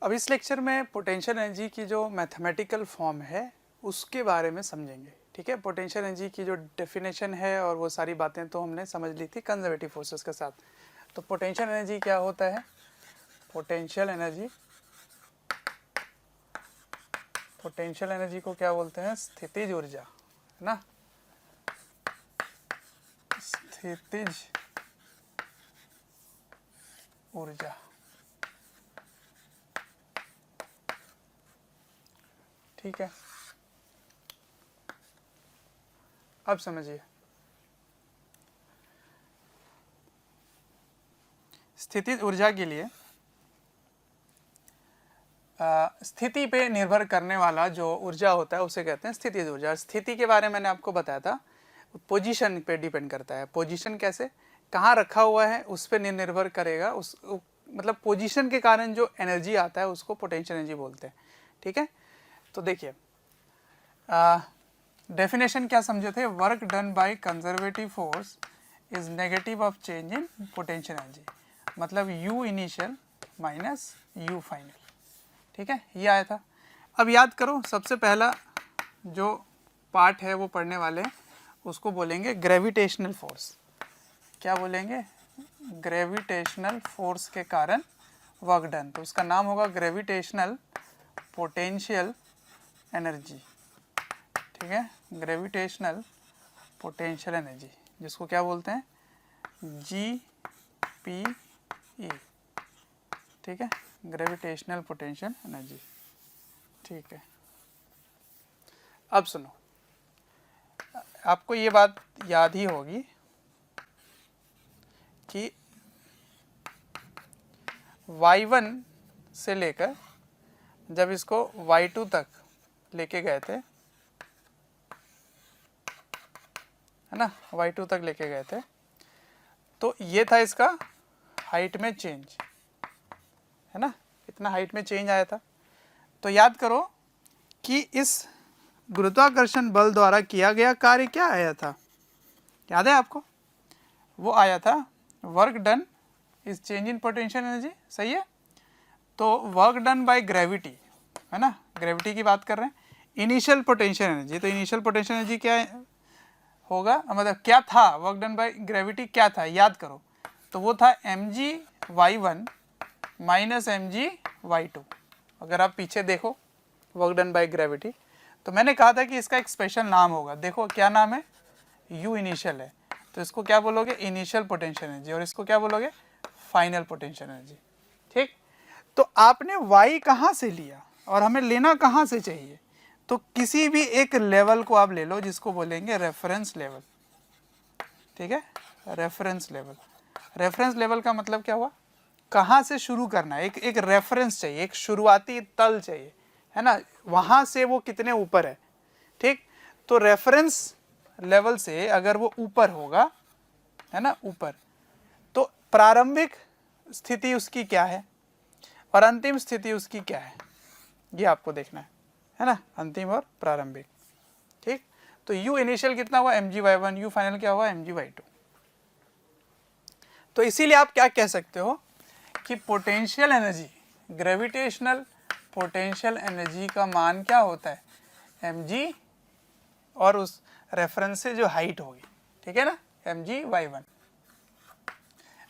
अब इस लेक्चर में पोटेंशियल एनर्जी की जो मैथमेटिकल फॉर्म है उसके बारे में समझेंगे। ठीक है, पोटेंशियल एनर्जी की जो डेफिनेशन है और वो सारी बातें तो हमने समझ ली थी कंजर्वेटिव फोर्सेस के साथ। तो पोटेंशियल एनर्जी क्या होता है? पोटेंशियल एनर्जी को क्या बोलते हैं? स्थितिज ऊर्जा, है ना। स्थितिज ऊर्जा, ठीक है। अब समझिए, स्थितिज ऊर्जा के लिए स्थिति पे निर्भर करने वाला जो ऊर्जा होता है उसे कहते हैं स्थितिज ऊर्जा। स्थिति के बारे में मैंने आपको बताया था, पोजीशन पे डिपेंड करता है। पोजीशन कैसे, कहाँ रखा हुआ है उस पर निर्भर करेगा। उस मतलब पोजीशन के कारण जो एनर्जी आता है उसको पोटेंशियल एनर्जी बोलते हैं। ठीक है, तो देखिए डेफिनेशन क्या समझे थे? Work done by conservative force is negative of change in potential energy, मतलब U initial minus U final. ठीक है, ये आया था। अब याद करो, सबसे पहला जो पार्ट है वो पढ़ने वाले हैं, उसको बोलेंगे ग्रेविटेशनल फोर्स। क्या बोलेंगे? ग्रेविटेशनल फोर्स के कारण वर्क डन, तो उसका नाम होगा ग्रेविटेशनल पोटेंशियल एनर्जी। ठीक है, ग्रेविटेशनल पोटेंशियल एनर्जी, जिसको क्या बोलते हैं? GPE। ठीक है, ग्रेविटेशनल पोटेंशियल एनर्जी। ठीक है, अब सुनो, आपको ये बात याद ही होगी कि y1 से लेकर जब इसको y2 तक लेके गए थे, है ना, y2 तक लेके गए थे, तो ये था इसका हाइट में चेंज, है ना, इतना हाइट में चेंज आया था। तो याद करो कि इस गुरुत्वाकर्षण बल द्वारा किया गया कार्य क्या आया था? याद है आपको? वो आया था work done is change in potential energy. सही है, तो वर्क डन बाय ग्रेविटी, है ना, ग्रेविटी की बात कर रहे हैं। इनिशियल पोटेंशियल एनर्जी, तो इनिशियल पोटेंशियल एनर्जी क्या होगा, मतलब क्या था? वर्क डन बाय ग्रेविटी क्या था? याद करो, तो वो था mg/y1 माइनस mg/y2। अगर आप पीछे देखो वर्क डन बाय ग्रेविटी, तो मैंने कहा था कि इसका एक स्पेशल नाम होगा। देखो क्या नाम है? u इनिशियल है, तो इसको क्या बोलोगे? इनिशियल पोटेंशियल एनर्जी, और इसको क्या बोलोगे? Final potential energy. ठीक, तो आपने y कहाँ से लिया और हमें लेना कहाँ से चाहिए? तो किसी भी एक लेवल को आप ले लो जिसको बोलेंगे रेफरेंस लेवल। ठीक है, रेफरेंस लेवल। रेफरेंस लेवल का मतलब क्या हुआ? कहाँ से शुरू करना है, एक रेफरेंस चाहिए, एक शुरुआती तल चाहिए, है ना, वहाँ से वो कितने ऊपर है। ठीक, तो रेफरेंस लेवल से अगर वो ऊपर होगा, है ना, ऊपर, तो प्रारंभिक स्थिति उसकी क्या है और अंतिम स्थिति उसकी क्या है, ये आपको देखना है ना, अंतिम और प्रारंभिक। ठीक, तो u इनिशियल कितना हुआ? mg/y1, u फाइनल क्या हुआ? mg/y2। तो इसीलिए आप क्या कह सकते हो कि potential energy, gravitational potential energy का मान क्या होता है? mg और उस रेफरेंस से जो हाइट होगी, ठीक है ना, mg/y1।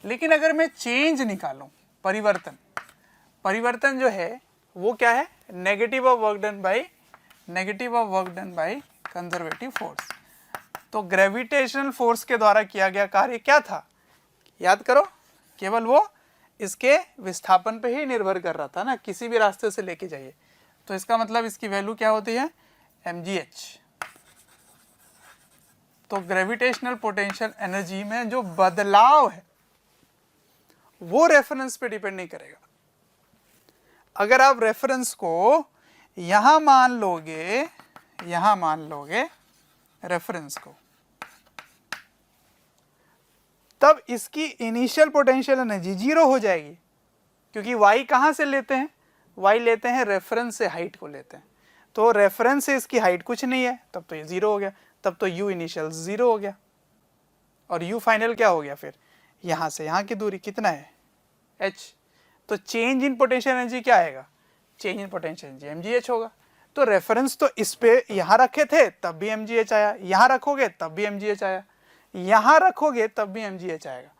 लेकिन अगर मैं चेंज निकालूं, परिवर्तन जो है वो क्या है? Negative of work done by conservative force. तो ग्रेविटेशनल फोर्स के द्वारा किया गया कार्य क्या था? याद करो, केवल वो इसके विस्थापन पे ही निर्भर कर रहा था ना, किसी भी रास्ते से लेके जाइए। तो इसका मतलब इसकी वैल्यू क्या होती है? mgh। तो ग्रेविटेशनल पोटेंशियल एनर्जी में जो बदलाव है वो रेफरेंस पे डिपेंड नहीं करेगा। अगर आप रेफरेंस को यहां मान लोगे रेफरेंस को, तब इसकी इनिशियल पोटेंशियल एनर्जी जीरो हो जाएगी, क्योंकि y कहां से लेते हैं? y लेते हैं रेफरेंस से, हाइट को लेते हैं। तो रेफरेंस से इसकी हाइट कुछ नहीं है, तब तो ये जीरो हो गया, तब तो u इनिशियल जीरो हो गया। और u फाइनल क्या हो गया फिर, यहाँ से यहाँ की दूरी कितना है h, तो चेंज इन पोटेंशियल एनर्जी क्या आएगा, change in potential energy mgh होगा। तो रेफरेंस तो इस पे यहाँ रखे थे तब भी mgh आया, यहाँ रखोगे तब भी mgh आया, यहाँ रखोगे तब भी mgh आएगा।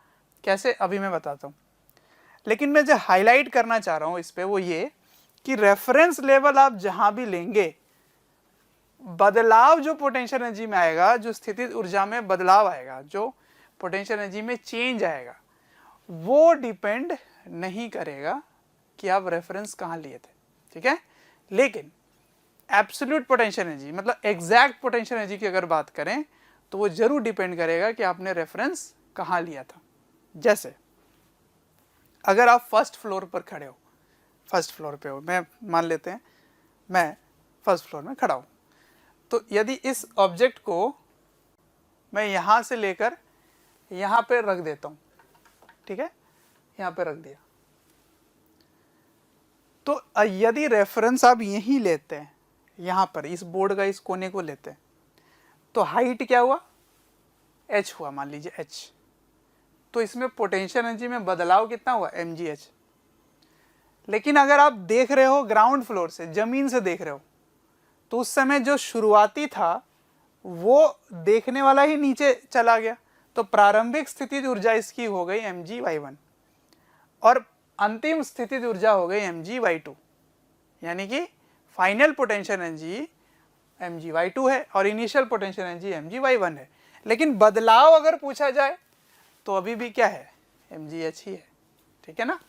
कैसे, अभी मैं बताता हूँ। लेकिन मैं जो हाईलाइट करना चाह रहा हूँ इस पे वो ये कि रेफरेंस लेवल आप जहाँ भी लेंगे, बदलाव जो पोटेंशियल एनर्जी में आएगा, जो स्थितिज ऊर्जा में बदलाव आएगा, जो पोटेंशियल एनर्जी में चेंज आएगा, वो डिपेंड नहीं करेगा कि आप रेफरेंस कहाँ लिए थे, ठीक है। लेकिन एब्सोल्यूट पोटेंशियल एनर्जी मतलब एग्जैक्ट पोटेंशियल एनर्जी की अगर बात करें तो वो जरूर डिपेंड करेगा कि आपने रेफरेंस कहाँ लिया था। जैसे अगर आप फर्स्ट फ्लोर पर खड़े हो, फर्स्ट फ्लोर पे हो, मैं मान लेते हैं मैं फर्स्ट फ्लोर में खड़ा हूँ, तो यदि इस ऑब्जेक्ट को मैं यहाँ से लेकर यहाँ पे रख देता हूँ, ठीक है, यहाँ पे रख दिया, तो यदि रेफरेंस आप यहीं लेते हैं, यहाँ पर इस बोर्ड का इस कोने को लेते हैं, तो हाइट क्या हुआ, h हुआ, मान लीजिए h, तो इसमें पोटेंशियल एनर्जी में बदलाव कितना हुआ, mgh। लेकिन अगर आप देख रहे हो ग्राउंड फ्लोर से, जमीन से देख रहे हो, तो उस समय जो शुरुआती था वो देखने वाला ही नीचे चला गया, तो प्रारंभिक स्थितिज ऊर्जा इसकी हो गई mg/1 और अंतिम स्थितिज ऊर्जा हो गई mg/2, यानी कि फाइनल पोटेंशियल एनर्जी mg/2 है और इनिशियल पोटेंशियल एनर्जी mg/1 है। लेकिन बदलाव अगर पूछा जाए तो अभी भी क्या है, mgh ही है, ठीक है ना,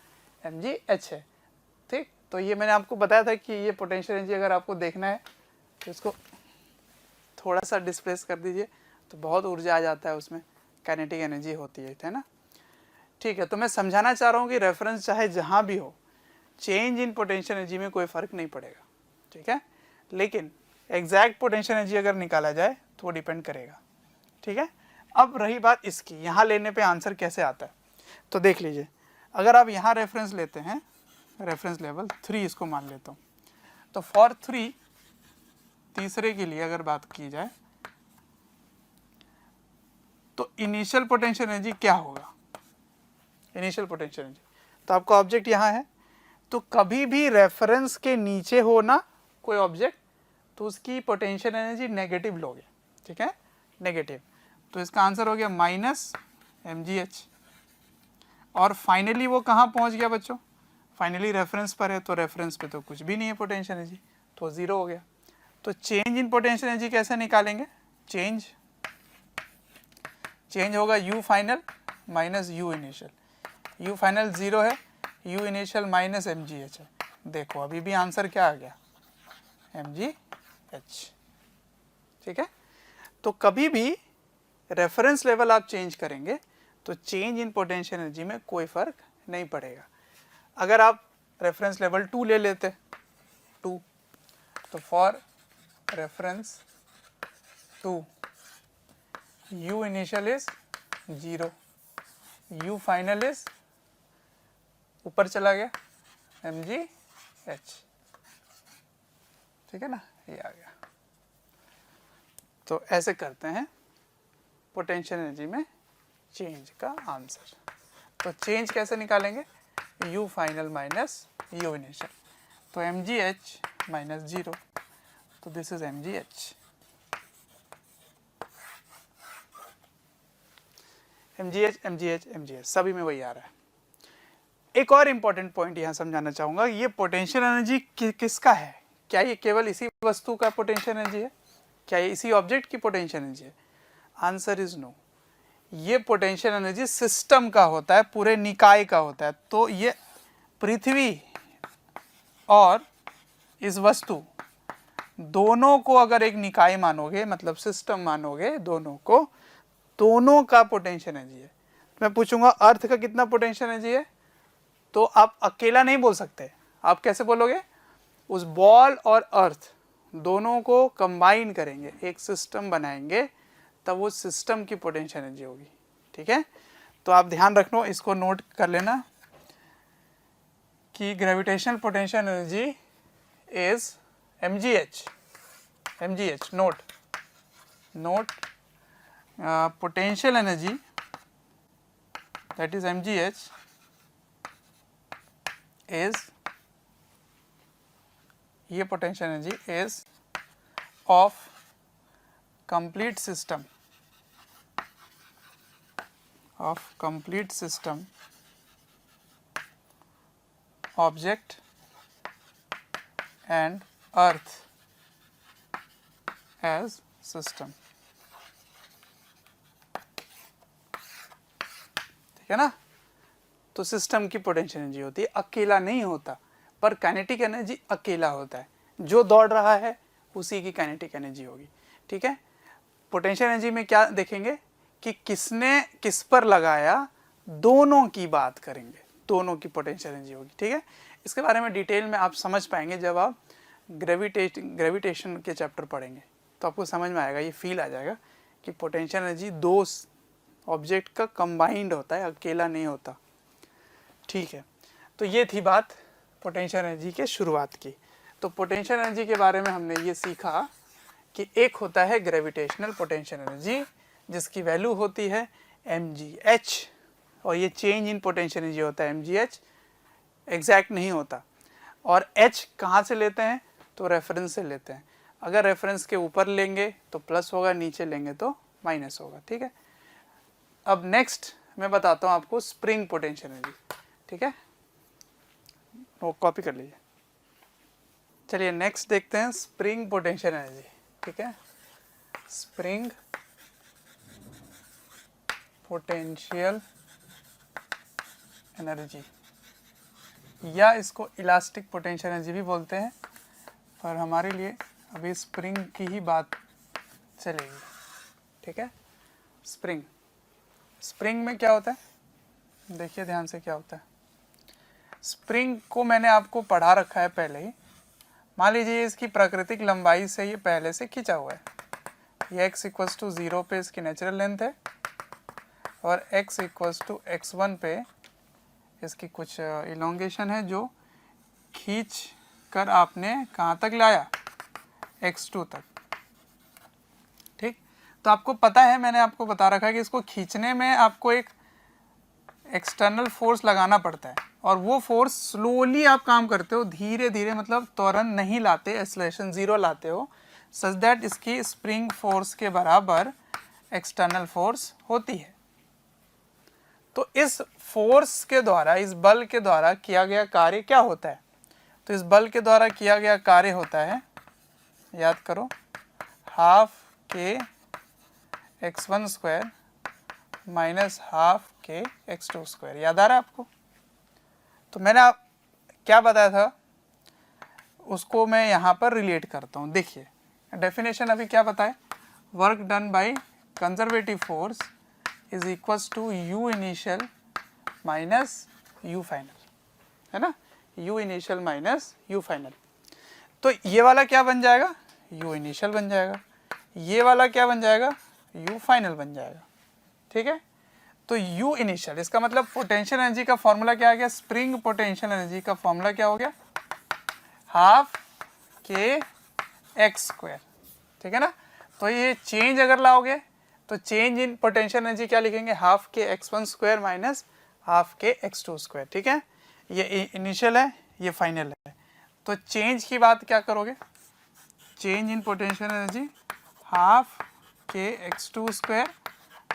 mgh है, ठीक। तो ये मैंने आपको बताया था कि ये पोटेंशियल एनर्जी अगर आपको देखना है तो इसको थोड़ा सा डिस्प्लेस कर दीजिए तो बहुत ऊर्जा आ जाता है उसमें, काइनेटिक एनर्जी होती है ना, ठीक है। तो मैं समझाना चाह रहा हूँ कि रेफरेंस चाहे जहाँ भी हो, चेंज इन पोटेंशियल एनर्जी में कोई फ़र्क नहीं पड़ेगा, ठीक है। लेकिन एग्जैक्ट पोटेंशियल एनर्जी अगर निकाला जाए तो वो डिपेंड करेगा, ठीक है। अब रही बात इसकी, यहाँ लेने पे आंसर कैसे आता है, तो देख लीजिए, अगर आप यहाँ रेफरेंस लेते हैं, रेफरेंस लेवल 3 इसको मान लेता हूँ, तो फॉर 3 तीसरे के लिए अगर बात की जाए तो इनिशियल पोटेंशियल एनर्जी क्या होगा, इनिशियल पोटेंशियल एनर्जी, तो आपका ऑब्जेक्ट यहाँ है, तो कभी भी रेफरेंस के नीचे हो ना कोई ऑब्जेक्ट तो उसकी पोटेंशियल एनर्जी नेगेटिव लोगे, ठीक है, नेगेटिव। तो इसका आंसर हो गया -mgh। और फाइनली वो कहाँ पहुँच गया बच्चों, फाइनली रेफरेंस पर है, तो रेफरेंस पे तो कुछ भी नहीं है पोटेंशियल एनर्जी, तो 0 हो गया। तो चेंज इन पोटेंशियल एनर्जी कैसे निकालेंगे, चेंज होगा u final minus u initial, u final 0 है, u इनिशियल माइनस mgh है। देखो अभी भी आंसर क्या आ गया, mgh, ठीक है। तो कभी भी रेफरेंस लेवल आप चेंज करेंगे तो चेंज इन पोटेंशियल एनर्जी में कोई फर्क नहीं पड़ेगा। अगर आप रेफरेंस लेवल 2 ले लेते 2, तो for reference 2 u initial is 0, u final is ऊपर चला गया mgh, ठीक है ना, ये आ गया। तो ऐसे करते हैं पोटेंशियल एनर्जी में चेंज का आंसर। तो चेंज कैसे निकालेंगे, u final minus u initial, तो mgh माइनस 0, तो दिस इज mgh, mgh सभी में वही आ रहा है। एक और इम्पॉर्टेंट पॉइंट यहाँ समझाना चाहूँगा, ये पोटेंशियल एनर्जी किसका है, क्या ये केवल इसी वस्तु का पोटेंशियल एनर्जी है, क्या ये इसी ऑब्जेक्ट की पोटेंशियल एनर्जी है, आंसर इज नो। ये पोटेंशियल एनर्जी सिस्टम का होता है, पूरे निकाय का होता है। तो ये पृथ्वी और इस वस्तु दोनों को अगर एक निकाय मानोगे, मतलब सिस्टम मानोगे दोनों को, दोनों का पोटेंशियल एनर्जी है। मैं पूछूंगा अर्थ का कितना पोटेंशियल एनर्जी है, तो आप अकेला नहीं बोल सकते, आप कैसे बोलोगे, उस बॉल और अर्थ दोनों को कंबाइन करेंगे, एक सिस्टम बनाएंगे, तब वो सिस्टम की पोटेंशियल एनर्जी होगी, ठीक है। तो आप ध्यान रखना, इसको नोट कर लेना कि gravitational potential energy is mgh, note potential energy that is mgh is, ये potential energy is of complete system object and earth as system, ठीक है ना। तो सिस्टम की पोटेंशियल एनर्जी होती है, अकेला नहीं होता, पर काइनेटिक एनर्जी अकेला होता है, जो दौड़ रहा है उसी की काइनेटिक एनर्जी होगी, ठीक है। पोटेंशियल एनर्जी में क्या देखेंगे कि किसने किस पर लगाया, दोनों की बात करेंगे, दोनों की पोटेंशियल एनर्जी होगी, ठीक है। इसके बारे में डिटेल में आप समझ पाएंगे जब आप ग्रेविटेशन के चैप्टर पढ़ेंगे, तो आपको समझ में आएगा, ये फील आ जाएगा कि पोटेंशियल एनर्जी दो ऑब्जेक्ट का कंबाइंड होता है, अकेला नहीं होता, ठीक है। तो ये थी बात पोटेंशियल एनर्जी के शुरुआत की। तो पोटेंशियल एनर्जी के बारे में हमने ये सीखा कि एक होता है ग्रेविटेशनल पोटेंशियल एनर्जी जिसकी वैल्यू होती है mgh, और ये चेंज इन पोटेंशियल एनर्जी होता है, mgh एग्जैक्ट नहीं होता। और h कहाँ से लेते हैं, तो रेफरेंस से लेते हैं। अगर रेफरेंस के ऊपर लेंगे तो प्लस होगा, नीचे लेंगे तो माइनस होगा, ठीक है। अब नेक्स्ट मैं बताता हूँ आपको स्प्रिंग पोटेंशियल एनर्जी, ठीक है, वो कॉपी कर लीजिए। चलिए नेक्स्ट देखते हैं स्प्रिंग पोटेंशियल एनर्जी, ठीक है। स्प्रिंग पोटेंशियल एनर्जी, या इसको इलास्टिक पोटेंशियल एनर्जी भी बोलते हैं, पर हमारे लिए अभी स्प्रिंग की ही बात चलेगी, ठीक है। स्प्रिंग में क्या होता है, देखिए ध्यान से क्या होता है। स्प्रिंग को मैंने आपको पढ़ा रखा है पहले ही। मान लीजिए इसकी प्राकृतिक लंबाई से ये पहले से खींचा हुआ है, ये x = 0 पे इसकी नेचुरल लेंथ है, और x = x1 पे इसकी कुछ इलोंगेशन है जो खींच कर आपने कहाँ तक लाया, x2 तक, ठीक। तो आपको पता है, मैंने आपको बता रखा है कि इसको खींचने में आपको एक एक्सटर्नल फोर्स लगाना पड़ता है, और वो फोर्स स्लोली आप काम करते हो, धीरे धीरे, मतलब तुरंत नहीं लाते, एक्सेलरेशन 0 लाते हो, सच दैट इसकी स्प्रिंग फोर्स के बराबर एक्सटर्नल फोर्स होती है। तो इस फोर्स के द्वारा, इस बल के द्वारा किया गया कार्य क्या होता है, तो इस बल के द्वारा किया गया कार्य होता है, याद करो, हाफ के x1² माइनस हाफ के x2²। याद आ रहा है आपको। तो मैंने आप क्या बताया था उसको मैं यहाँ पर रिलेट करता हूँ। देखिए डेफिनेशन अभी क्या बताए, work done by conservative force is equals to U initial minus U final, है ना, U initial minus U final. तो ये वाला क्या बन जाएगा, यू इनिशियल बन जाएगा, ये वाला क्या बन जाएगा, यू फाइनल बन जाएगा, ठीक है। तो यू इनिशियल, इसका मतलब पोटेंशियल एनर्जी का फॉर्मूला क्या आ गया, स्प्रिंग पोटेंशियल एनर्जी का फॉर्मूला क्या हो गया, हाफ के x², ठीक है ना। तो ये चेंज अगर लाओगे तो चेंज इन पोटेंशियल एनर्जी क्या लिखेंगे, हाफ के x1² माइनस हाफ के x2², ठीक है। ये इनिशियल है, ये फाइनल है। तो चेंज की बात क्या करोगे, change in potential energy half के x2²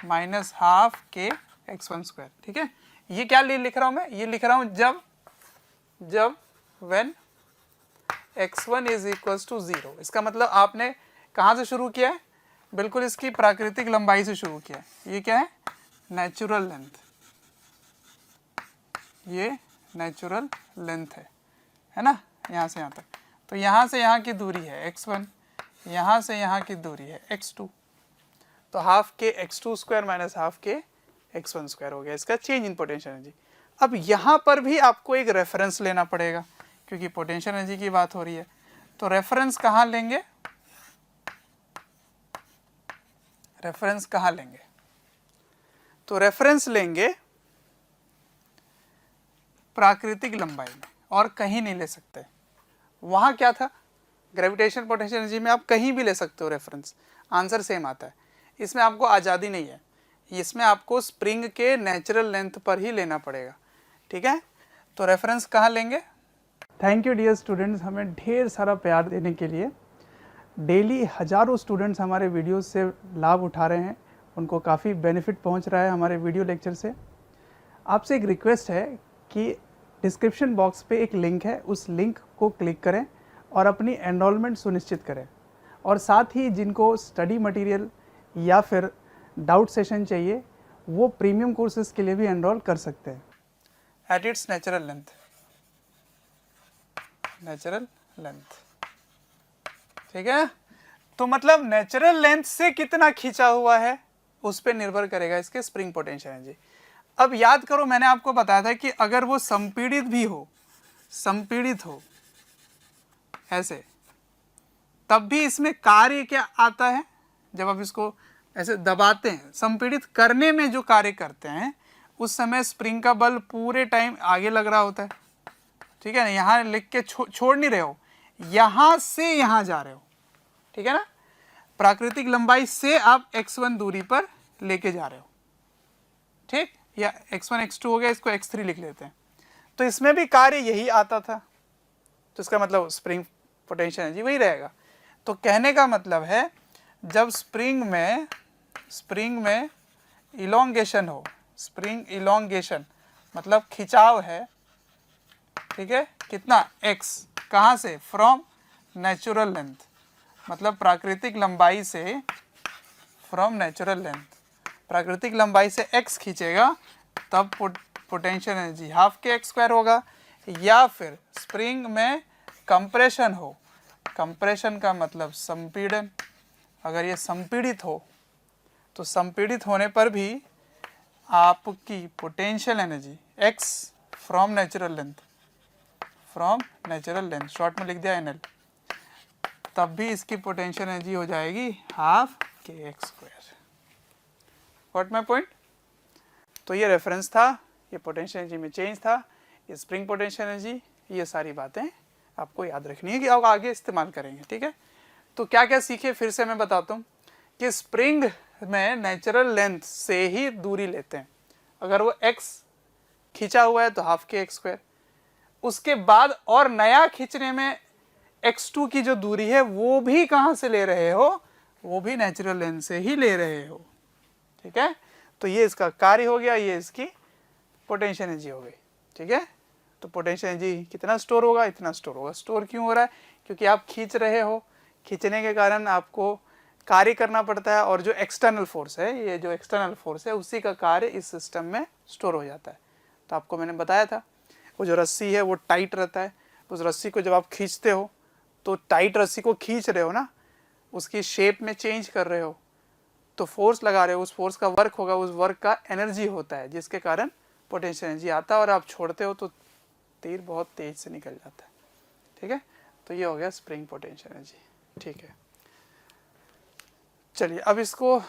माइनस हाफ के x1², ठीक है। ये क्या लिख रहा हूँ मैं, ये लिख रहा हूँ जब when x1 is equals to 0। इसका मतलब आपने कहाँ से शुरू किया है, बिल्कुल इसकी प्राकृतिक लंबाई से शुरू किया है। ये क्या है, नेचुरल लेंथ, ये नेचुरल लेंथ है ना, यहाँ से यहाँ तक। तो यहाँ से यहाँ की दूरी है x1, यहाँ से यहाँ की दूरी है x2। तो हाफ के x2² माइनस हाफ के x1² हो गया इसका चेंज इन पोटेंशियल एनर्जी। अब यहाँ पर भी आपको एक रेफरेंस लेना पड़ेगा क्योंकि पोटेंशियल एनर्जी की बात हो रही है। तो रेफरेंस कहाँ लेंगे, रेफरेंस कहाँ लेंगे, तो रेफरेंस लेंगे प्राकृतिक लंबाई में, और कहीं नहीं ले सकते। वहाँ क्या था, ग्रेविटेशन पोटेंशियल एनर्जी में आप कहीं भी ले सकते हो रेफरेंस, आंसर सेम आता है। इसमें आपको आज़ादी नहीं है, इसमें आपको स्प्रिंग के नेचुरल लेंथ पर ही लेना पड़ेगा, ठीक है। तो रेफरेंस कहाँ लेंगे? थैंक यू डियर स्टूडेंट्स, हमें ढेर सारा प्यार देने के लिए। डेली हज़ारों स्टूडेंट्स हमारे वीडियो से लाभ उठा रहे हैं, उनको काफ़ी बेनिफिट पहुंच रहा है हमारे वीडियो लेक्चर से। आपसे एक रिक्वेस्ट है कि डिस्क्रिप्शन बॉक्स पे एक लिंक है, उस लिंक को क्लिक करें और अपनी एनरोलमेंट सुनिश्चित करें। और साथ ही जिनको स्टडी मटेरियल या फिर डाउट सेशन चाहिए वो प्रीमियम कोर्सेज के लिए भी एनरोल कर सकते हैं। At its natural length, natural length, ठीक है। तो मतलब नेचुरल लेंथ से कितना खींचा हुआ है उस पर निर्भर करेगा इसके स्प्रिंग पोटेंशियल एनर्जी। अब याद करो, मैंने आपको बताया था कि अगर वो संपीड़ित भी हो, संपीड़ित हो ऐसे, तब भी इसमें कार्य क्या आता है? जब आप इसको ऐसे दबाते हैं, संपीड़ित करने में जो कार्य करते हैं उस समय स्प्रिंग का बल पूरे टाइम आगे लग रहा होता है, ठीक है ना। यहाँ लिख के छोड़ नहीं रहे हो, यहाँ से यहाँ जा रहे हो, ठीक है ना। प्राकृतिक लंबाई से आप x1 दूरी पर लेके जा रहे हो, ठीक, या x1 x2 हो गया, इसको x3 लिख लेते हैं। तो इसमें भी कार्य यही आता था, तो इसका मतलब स्प्रिंग पोटेंशियल एनर्जी वही रहेगा। तो कहने का मतलब है जब स्प्रिंग में इलोंगेशन हो, स्प्रिंग इलोंगेशन मतलब खिंचाव है, ठीक है, कितना x, कहाँ से? फ्रॉम नेचुरल लेंथ, मतलब प्राकृतिक लंबाई से, फ्रॉम नेचुरल लेंथ, प्राकृतिक लंबाई से x खींचेगा तब पोटेंशियल एनर्जी हाफ के एक्स स्क्वायर होगा। या फिर स्प्रिंग में कंप्रेशन हो, कंप्रेशन का मतलब संपीड़न, अगर ये संपीड़ित हो तो संपीड़ित होने पर भी आपकी potential energy x from natural length, from natural length short में लिख दिया NL, तब भी इसकी पोटेंशियल एनर्जी हो जाएगी हाफ के x square. What my point? तो ये रेफरेंस था, ये पोटेंशियल एनर्जी में चेंज था, ये स्प्रिंग पोटेंशियल एनर्जी, ये सारी बातें आपको याद रखनी है कि आप आगे इस्तेमाल करेंगे, ठीक है। तो क्या क्या सीखे फिर से मैं बताता हूँ कि स्प्रिंग में नेचुरल लेंथ से ही दूरी लेते हैं। अगर वो x खींचा हुआ है तो हाफ के एक्स स्क्वायर, उसके बाद और नया खींचने में x2 की जो दूरी है वो भी कहाँ से ले रहे हो? वो भी नेचुरल लेंथ से ही ले रहे हो, ठीक है। तो ये इसका कार्य हो गया, ये इसकी पोटेंशियल एनर्जी हो गई, ठीक है। तो पोटेंशियल एनर्जी कितना स्टोर होगा? इतना स्टोर होगा। स्टोर क्यों हो रहा है? क्योंकि आप खींच रहे हो, खींचने के कारण आपको कार्य करना पड़ता है, और जो एक्सटर्नल फोर्स है, ये जो एक्सटर्नल फोर्स है उसी का कार्य इस सिस्टम में स्टोर हो जाता है। तो आपको मैंने बताया था वो जो रस्सी है वो टाइट रहता है, उस रस्सी को जब आप खींचते हो तो टाइट रस्सी को खींच रहे हो ना, उसकी शेप में चेंज कर रहे हो, तो फोर्स लगा रहे हो, उस फोर्स का वर्क होगा, उस वर्क का एनर्जी होता है, जिसके कारण पोटेंशियल एनर्जी आता है, और आप छोड़ते हो तो तीर बहुत तेज से निकल जाता है, ठीक है। तो ये हो गया स्प्रिंग पोटेंशियल एनर्जी, ठीक है। चलिए अब इसको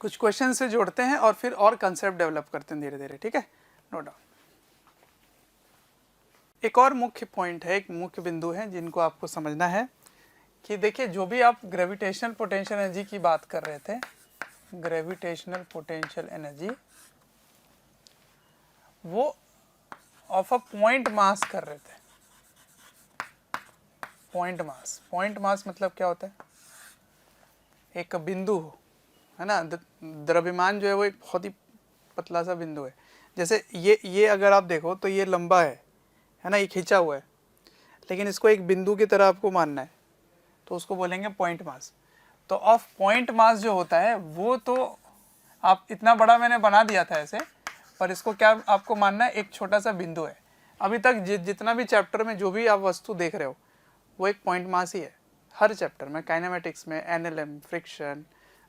कुछ क्वेश्चन से जोड़ते हैं और फिर और कंसेप्ट डेवलप करते हैं धीरे धीरे, ठीक है। No doubt. एक और मुख्य पॉइंट है, एक मुख्य बिंदु है जिनको आपको समझना है कि देखिए, जो भी आप ग्रेविटेशनल पोटेंशियल एनर्जी की बात कर रहे थे, ग्रेविटेशनल पोटेंशियल एनर्जी, वो ऑफ अ पॉइंट मास कर रहे थे। पॉइंट मास, पॉइंट मास मतलब क्या होता है? एक बिंदु हो, है ना। द्रव्यमान जो है वो एक बहुत ही पतला सा बिंदु है। जैसे ये अगर आप देखो तो ये लंबा है ना, ये खींचा हुआ है, लेकिन इसको एक बिंदु की तरह आपको मानना है, तो उसको बोलेंगे पॉइंट मास। तो ऑफ पॉइंट मास जो होता है वो तो आप इतना बड़ा मैंने बना दिया था ऐसे, पर इसको क्या आपको मानना है? एक छोटा सा बिंदु है। अभी तक जितना भी चैप्टर में जो भी आप वस्तु देख रहे हो वो एक पॉइंट मास ही है। हर चैप्टर में, काइनेमेटिक्स में, NLM, फ्रिक्शन,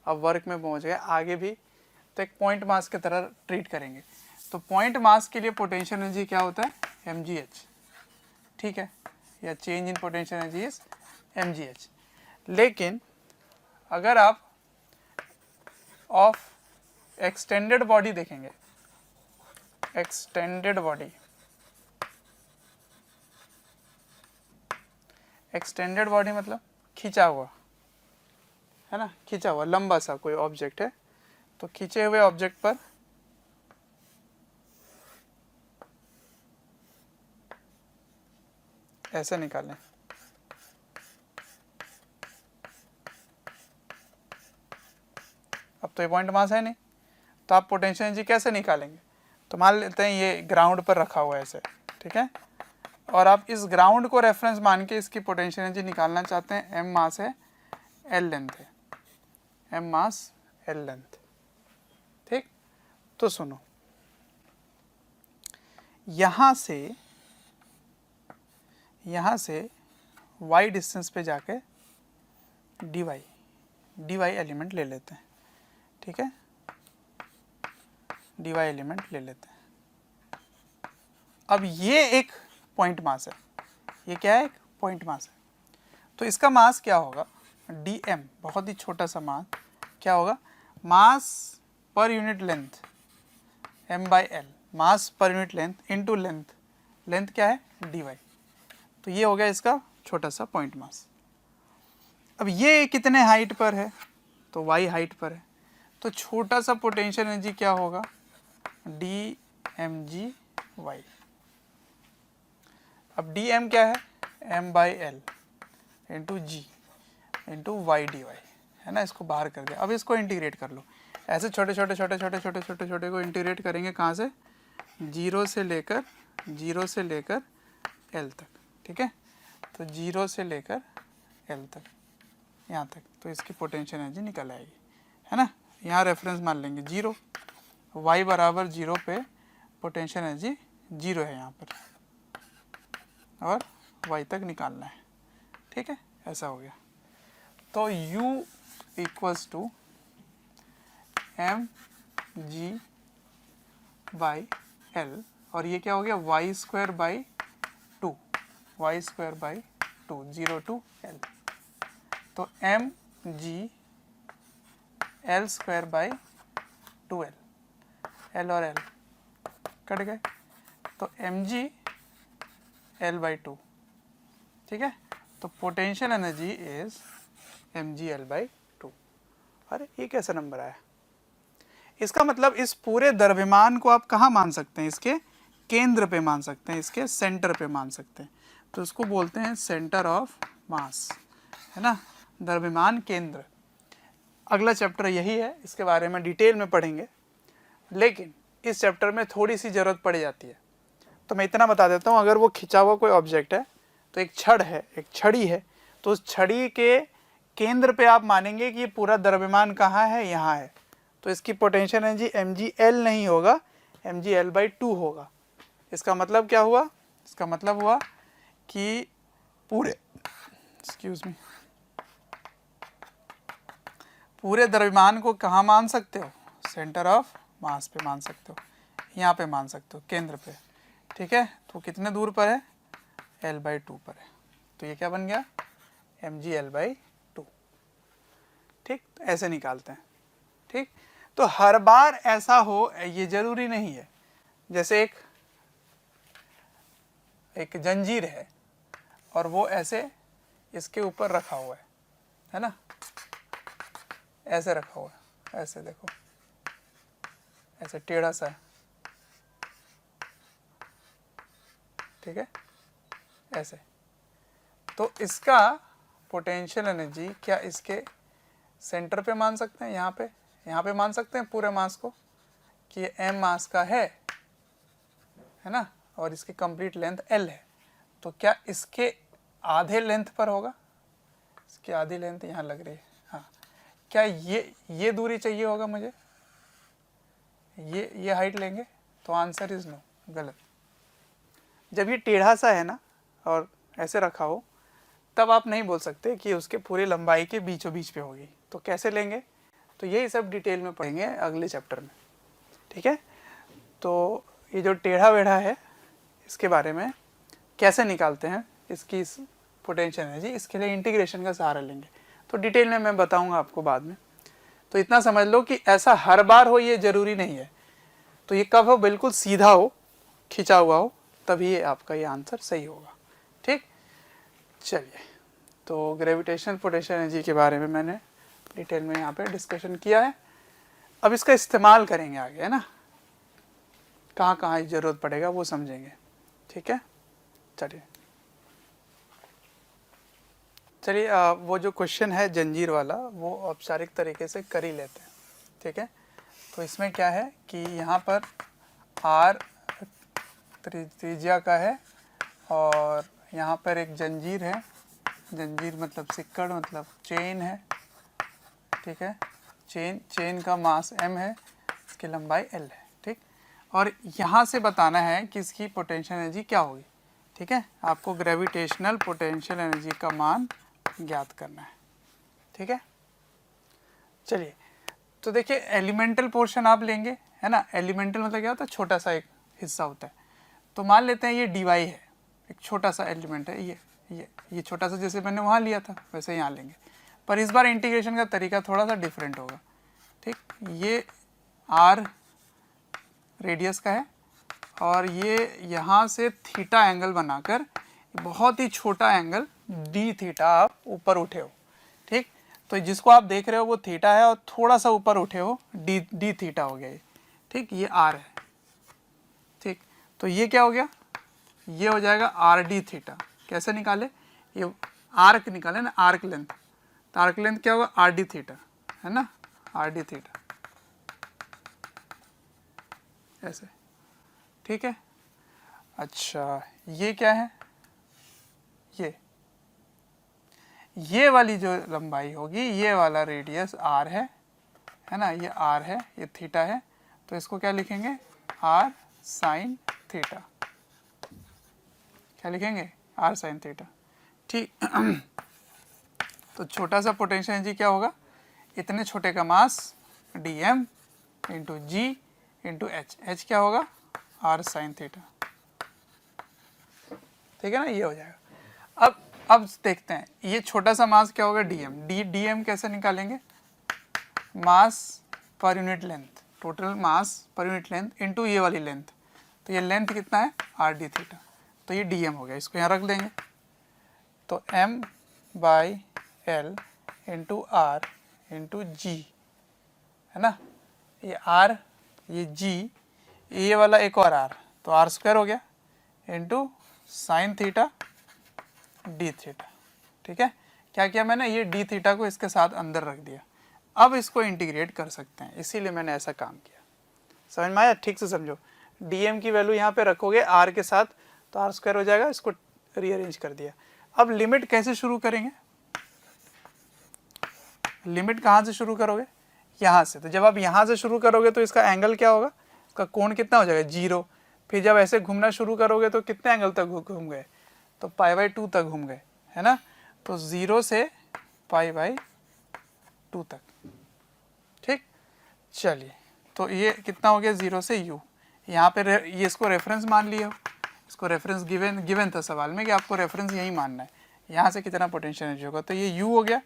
अब वर्क में पहुंच गए आगे भी, तो एक पॉइंट मास की तरह ट्रीट करेंगे। तो पॉइंट मास के लिए पोटेंशियल एनर्जी क्या होता है? mgh, ठीक है, या change in potential energy is mgh। लेकिन अगर आप ऑफ एक्सटेंडेड बॉडी देखेंगे, एक्सटेंडेड बॉडी, एक्सटेंडेड बॉडी मतलब खींचा हुआ, है ना, खींचा हुआ लंबा सा कोई ऑब्जेक्ट है, तो खींचे हुए ऑब्जेक्ट पर ऐसे निकालें। अब तो ये पॉइंट मास है नहीं, तो आप पोटेंशियल एनर्जी कैसे निकालेंगे? तो मान लेते हैं ये ग्राउंड पर रखा हुआ है ऐसे, ठीक है, और आप इस ग्राउंड को रेफरेंस मान के इसकी पोटेंशियल एनर्जी निकालना चाहते हैं। एम मास है, एल लेंथ है, एम मास एल लेंथ, ठीक। तो सुनो, यहाँ से y डिस्टेंस पे जाके dy एलिमेंट ले लेते हैं, ठीक है, dy एलिमेंट ले लेते हैं। अब ये एक पॉइंट मास है, ये क्या है? एक पॉइंट मास है। तो इसका मास क्या होगा? dm, बहुत ही छोटा सा मास क्या होगा? मास per unit length m/l, mass per unit length into length, length क्या है? dy। तो ये हो गया इसका छोटा सा पॉइंट मास। अब ये कितने हाइट पर है? तो y हाइट पर है, तो छोटा सा पोटेंशियल एनर्जी क्या होगा? dmgy। अब dm क्या है? m/l इंटू जी इंटू वाई डी वाई, है ना, इसको बाहर कर दिया। अब इसको इंटीग्रेट कर लो, ऐसे छोटे छोटे को इंटीग्रेट करेंगे कहाँ से? जीरो से लेकर एल तक, ठीक है। तो जीरो से लेकर एल तक, यहाँ तक, तो इसकी पोटेंशियल एनर्जी निकल आएगी, है ना। यहाँ रेफरेंस मान लेंगे जीरो, y बराबर जीरो पे पोटेंशियल एनर्जी जीरो है यहाँ पर, और y तक निकालना है, ठीक है। ऐसा हो गया। तो u equals to M G by L, और ये क्या हो गया? Y square by two, zero to L. तो M G L square by two L, L और एल कट गए, तो M G L by two, ठीक है। तो potential energy is M G L by two. अरे ये कैसा नंबर आया? इसका मतलब इस पूरे द्रव्यमान को आप कहाँ मान सकते हैं? इसके केंद्र पे मान सकते हैं, इसके सेंटर पे मान सकते हैं। तो इसको बोलते हैं सेंटर ऑफ मास, है ना, द्रव्यमान केंद्र। अगला चैप्टर यही है, इसके बारे में डिटेल में पढ़ेंगे, लेकिन इस चैप्टर में थोड़ी सी ज़रूरत पड़ जाती है। तो मैं इतना बता देता हूँ, अगर वो खिंचा हुआ कोई ऑब्जेक्ट है, तो एक छड़ है, एक छड़ी है, तो उस छड़ी के केंद्र पे आप मानेंगे कि ये पूरा द्रव्यमान कहाँ है? यहाँ है। तो इसकी potential energy M G L नहीं होगा, M G L by two होगा। इसका मतलब क्या हुआ? इसका मतलब हुआ कि पूरे पूरे द्रव्यमान को कहाँ मान सकते हो? सेंटर ऑफ मास पे मान सकते हो, यहाँ पे मान सकते हो, केंद्र पे, ठीक है। तो कितने दूर पर है? एल बाई टू पर है। तो ये क्या बन गया? M G L by two, ठीक। ऐसे निकालते हैं, ठीक। तो हर बार ऐसा हो ये जरूरी नहीं है। जैसे एक जंजीर है और वो ऐसे इसके ऊपर रखा हुआ है ना, ऐसे रखा हुआ है, ऐसे देखो, ऐसे टेढ़ा सा है, ठीक है, ऐसे। तो इसका पोटेंशियल एनर्जी क्या इसके सेंटर पे मान सकते हैं? यहाँ पे मान सकते हैं पूरे मास को कि ये m मास का है ना, और इसकी कंप्लीट लेंथ l है। तो क्या इसके आधे लेंथ पर होगा? इसकी आधी लेंथ यहाँ लग रही है, हाँ। क्या ये दूरी चाहिए होगा मुझे? ये हाइट लेंगे? तो आंसर इज नो, गलत। जब ये टेढ़ा सा है ना और ऐसे रखा हो, तब आप नहीं बोल सकते कि उसके पूरी लंबाई के बीचों बीच पे होगी। तो कैसे लेंगे? तो यही सब डिटेल में पढ़ेंगे अगले चैप्टर में, ठीक है। तो ये जो टेढ़ा वेढ़ा है, इसके बारे में कैसे निकालते हैं इसकी पोटेंशियल एनर्जी, इसके लिए इंटीग्रेशन का सहारा लेंगे। तो डिटेल में मैं बताऊंगा आपको बाद में। तो इतना समझ लो कि ऐसा हर बार हो ये ज़रूरी नहीं है। तो ये कब हो? बिल्कुल सीधा हो, खिंचा हुआ हो, तभी ये आपका ये आंसर सही होगा, ठीक। चलिए, तो ग्रेविटेशनल पोटेंशियल एनर्जी के बारे में मैंने डिटेल में यहाँ पे डिस्कशन किया है। अब इसका इस्तेमाल करेंगे आगे, है ना, कहाँ कहाँ ज़रूरत पड़ेगा वो समझेंगे, ठीक है। चलिए वो जो क्वेश्चन है जंजीर वाला वो औपचारिक तरीके से कर ही लेते हैं, ठीक है। तो इसमें क्या है कि यहाँ पर आर त्रिज्या का है और यहाँ पर एक जंजीर है, जंजीर मतलब सिक्कड़ मतलब चेन है, ठीक है। चेन का मास m है, इसकी लंबाई l है, ठीक। और यहाँ से बताना है कि इसकी पोटेंशियल एनर्जी क्या होगी, ठीक है। आपको ग्रेविटेशनल पोटेंशियल एनर्जी का मान ज्ञात करना है, ठीक है। चलिए तो देखिए एलिमेंटल पोर्शन आप लेंगे, है ना। एलिमेंटल मतलब क्या होता है, छोटा सा एक हिस्सा होता है। तो मान लेते हैं ये dy है, एक छोटा सा एलिमेंट है, ये छोटा सा, जैसे मैंने वहाँ लिया था वैसे यहाँ लेंगे, पर इस बार इंटीग्रेशन का तरीका थोड़ा सा डिफरेंट होगा, ठीक। ये r रेडियस का है और ये यहाँ से थीटा एंगल बनाकर बहुत ही छोटा एंगल डी थीटा आप ऊपर उठे हो, ठीक। तो जिसको आप देख रहे हो वो थीटा है और थोड़ा सा ऊपर उठे हो डी थीटा हो गया ये, ठीक। ये आर है, ठीक। तो ये क्या हो गया, ये हो जाएगा आर डी थीटा। कैसे निकाले, ये आर्क निकाले ना, आर्क लेंथ, तो आर्क लेंथ क्या होगा आर डी थीटा, है ना, आर डी थीटा ऐसे, ठीक है। अच्छा ये क्या है, ये वाली जो लंबाई होगी, ये वाला रेडियस r है ना, ये r है, ये थीटा है, तो इसको क्या लिखेंगे r साइन थीटा, क्या लिखेंगे r साइन थीटा, ठीक। तो छोटा सा पोटेंशियल एनर्जी क्या होगा, इतने छोटे का मास dm इंटू जी इंटू एच क्या होगा r साइन थीटा, ठीक है ना, ये हो जाएगा। अब देखते हैं ये छोटा सा मास क्या होगा dm कैसे निकालेंगे, मास per unit length, total mass per unit length into ये वाली लेंथ, तो ये लेंथ कितना है आर डी थीटा, तो ये dm हो गया, इसको यहाँ रख देंगे। तो m by L into R into G, है ना, ये r ये g ये वाला एक और r, तो r स्क्वायर हो गया into sine theta D theta, ठीक है। क्या किया मैंने, ये डी थीटा को इसके साथ अंदर रख दिया। अब इसको इंटीग्रेट कर सकते हैं, इसीलिए मैंने ऐसा काम किया। समझ में आया, ठीक से समझो। dm की वैल्यू यहाँ पे रखोगे r के साथ तो r स्क्वायर हो जाएगा, इसको रीअरेंज कर दिया। अब लिमिट कैसे शुरू करेंगे, लिमिट कहाँ से शुरू करोगे, यहाँ से। तो जब आप यहाँ से शुरू करोगे तो इसका एंगल क्या होगा, इसका कोण कितना हो जाएगा 0। फिर जब ऐसे घूमना शुरू करोगे तो कितने एंगल तक घूम गए, तो π/2 तक घूम गए, है ना। तो 0 से π/2 तक, ठीक। चलिए तो ये कितना हो गया 0 से u, यहाँ पे ये इसको रेफरेंस मान लिया, इसको रेफरेंस गिवन था सवाल में कि आपको रेफरेंस यही मानना है, यहाँ से कितना पोटेंशियल एनर्जी होगा, तो ये u हो गया,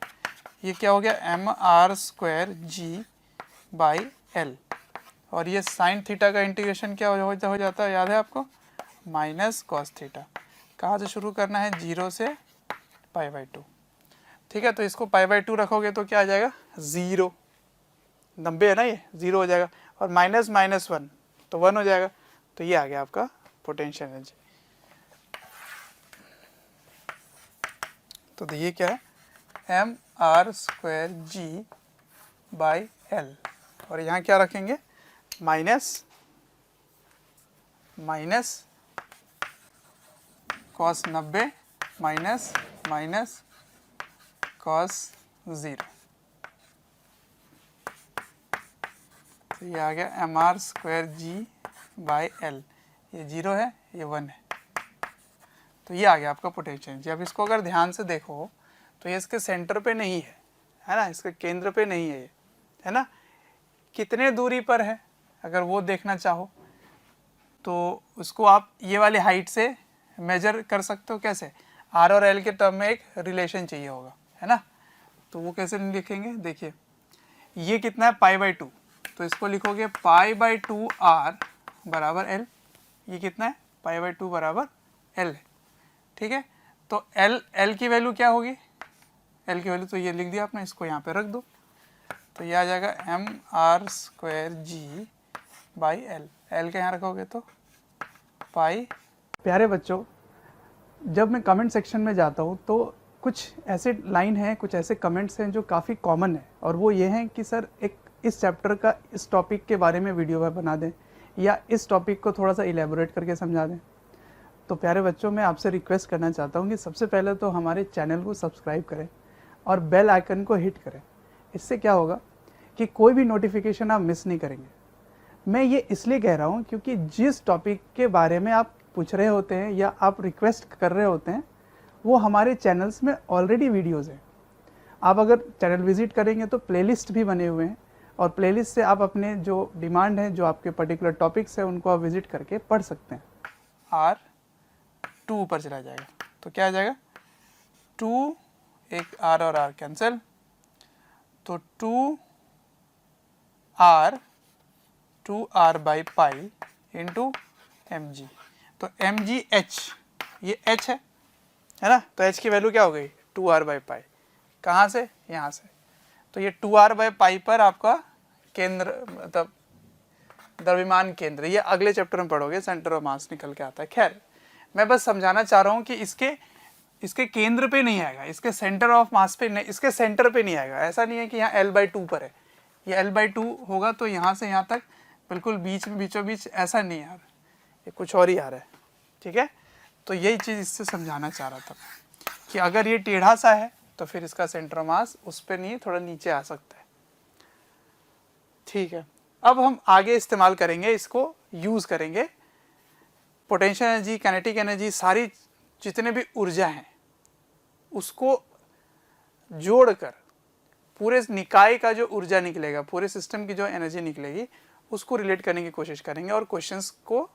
ये क्या हो गया mr²g/l, और ये साइन थीटा का इंटीग्रेशन क्या हो जाता है, याद है आपको, माइनस कॉस थीटा। कहाँ से शुरू करना है, 0 से π/2, ठीक है। तो इसको π/2 रखोगे तो क्या आ जाएगा 0, 90 है ना, ये 0 हो जाएगा, और माइनस माइनस 1 तो 1 हो जाएगा, तो ये आ गया आपका पोटेंशियल एनर्जी। तो ये क्या है mr²g/l, और यहाँ क्या रखेंगे माइनस कॉस 90 माइनस कॉस 0, तो ये आ गया mr²g/l, ये 0 है ये 1 है, तो ये आ गया आपका पोटेंशियल एनर्जी। अब इसको अगर ध्यान से देखो तो ये इसके सेंटर पे नहीं है ना, इसके केंद्र पे नहीं है ये, है ना। कितने दूरी पर है अगर वो देखना चाहो तो उसको आप ये वाले हाइट से मेजर कर सकते हो। कैसे, r और l के टर्म में एक रिलेशन चाहिए होगा, है ना। तो वो कैसे लिखेंगे, देखिए ये कितना है π/2, तो इसको लिखोगे π/2 r बराबर l, ये कितना है π/2 बराबर l है, ठीक है। तो l की वैल्यू क्या होगी, l की वैल्यू तो ये लिख दिया आपने, इसको यहाँ पे रख दो। तो ये आ जाएगा mr²g/l। l के यहाँ रखोगे तो पाई। प्यारे बच्चों, जब मैं कमेंट सेक्शन में जाता हूँ तो कुछ ऐसे लाइन हैं, कुछ ऐसे कमेंट्स हैं जो काफ़ी कॉमन है, और वो ये हैं कि सर एक इस चैप्टर का इस टॉपिक के बारे में वीडियो बना दें, या इस टॉपिक को थोड़ा सा इलेबोरेट करके समझा दें। तो प्यारे बच्चों, मैं आपसे रिक्वेस्ट करना चाहता हूँ कि सबसे पहले तो हमारे चैनल को सब्सक्राइब करें और बेल आइकन को हिट करें। इससे क्या होगा कि कोई भी नोटिफिकेशन आप मिस नहीं करेंगे। मैं ये इसलिए कह रहा हूँ क्योंकि जिस टॉपिक के बारे में आप पूछ रहे होते हैं या आप रिक्वेस्ट कर रहे होते हैं, वो हमारे चैनल्स में ऑलरेडी वीडियोज़ हैं। आप अगर चैनल विज़िट करेंगे तो प्लेलिस्ट भी बने हुए हैं, और प्लेलिस्ट से आप अपने जो डिमांड है, जो आपके पर्टिकुलर टॉपिक्स हैं, उनको आप विज़िट करके पढ़ सकते हैं। R2 ऊपर चला जाएगा तो क्या आ जाएगा, 2, एक R और R कैंसिल, तो 2R/पाई इंटू mg। तो mgh, ये h है ना, तो h की वैल्यू क्या हो गई, 2R/पाई। कहाँ से, यहाँ से। तो ये 2R/पाई पर आपका केंद्र, मतलब द्रव्यमान केंद्र, ये अगले चैप्टर में पढ़ोगे, सेंटर ऑफ मास निकल के आता है। खैर, मैं बस समझाना चाह रहा हूँ कि इसके केंद्र पे नहीं आएगा, इसके सेंटर ऑफ मास पे नहीं, इसके सेंटर पे नहीं आएगा। ऐसा नहीं है कि यहाँ L/2 पर है, ये L/2 होगा तो यहाँ से यहाँ तक बिल्कुल बीच में, बीचों बीच, ऐसा नहीं यार, ये कुछ और ही आ रहा है। ठीक है, तो यही चीज़ इससे समझाना चाह रहा था कि अगर ये टेढ़ा सा है तो फिर इसका सेंटर ऑफ मास उस पर नहीं, थोड़ा नीचे आ सकता है। ठीक है, अब हम आगे इस्तेमाल करेंगे, इसको यूज़ करेंगे। पोटेंशियल एनर्जी, काइनेटिक एनर्जी, सारी जितने भी ऊर्जा हैं उसको जोड़कर पूरे निकाय का जो ऊर्जा निकलेगा, पूरे सिस्टम की जो एनर्जी निकलेगी, उसको रिलेट करने की कोशिश करेंगे, और क्वेश्चंस को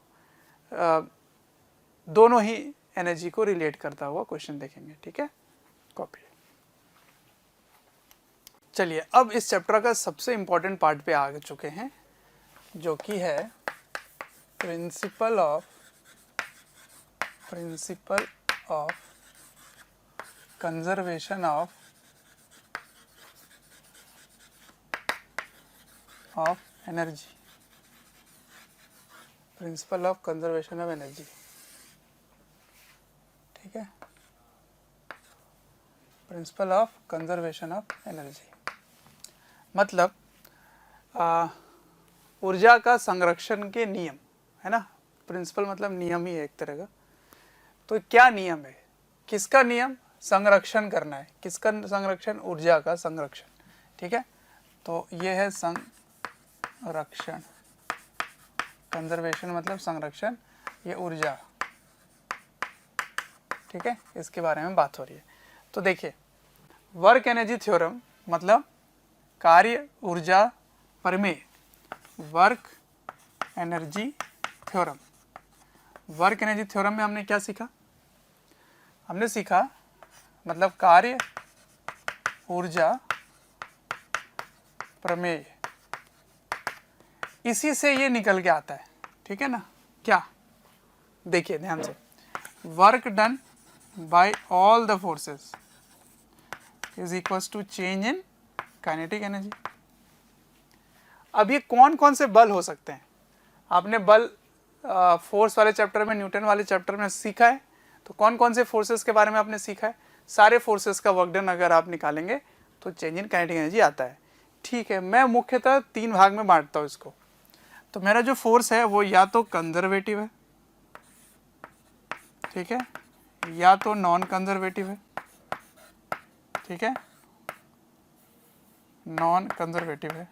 दोनों ही एनर्जी को रिलेट करता हुआ क्वेश्चन देखेंगे। ठीक है, कॉपी। चलिए, अब इस चैप्टर का सबसे इंपॉर्टेंट पार्ट पे आ चुके हैं, जो कि है principle of conservation of energy. Principle of conservation of energy. ठीक है, principle of conservation of energy मतलब ऊर्जा का संरक्षण के नियम, है ना। प्रिंसिपल मतलब नियम ही है एक तरह का। तो क्या नियम है, किसका नियम, संरक्षण करना है। किसका संरक्षण, ऊर्जा का संरक्षण। ठीक है, तो ये है संरक्षण, कंजर्वेशन मतलब संरक्षण, ये ऊर्जा। ठीक है, इसके बारे में बात हो रही है। तो देखिए, वर्क एनर्जी थ्योरम मतलब कार्य ऊर्जा प्रमेय, work energy theorem. Work energy theorem में हमने क्या सीखा, हमने सीखा मतलब कार्य ऊर्जा प्रमेय, इसी से ये निकल के आता है। ठीक है ना, क्या, देखिए ध्यान से, work done by all the forces is equals to change in kinetic energy. अब ये कौन कौन से बल हो सकते हैं, आपने बल फोर्स वाले चैप्टर में, न्यूटन वाले चैप्टर में सीखा है। तो कौन कौन से फोर्सेस के बारे में आपने सीखा है, सारे फोर्सेस का वर्क डन अगर आप निकालेंगे तो चेंज इन काइनेटिक एनर्जी आता है। ठीक है, मैं मुख्यतः 3 भाग में बांटता हूँ इसको। तो मेरा जो फोर्स है वो या तो कंजर्वेटिव है, ठीक है, या तो नॉन कंजर्वेटिव है। ठीक है, नॉन कंजर्वेटिव है।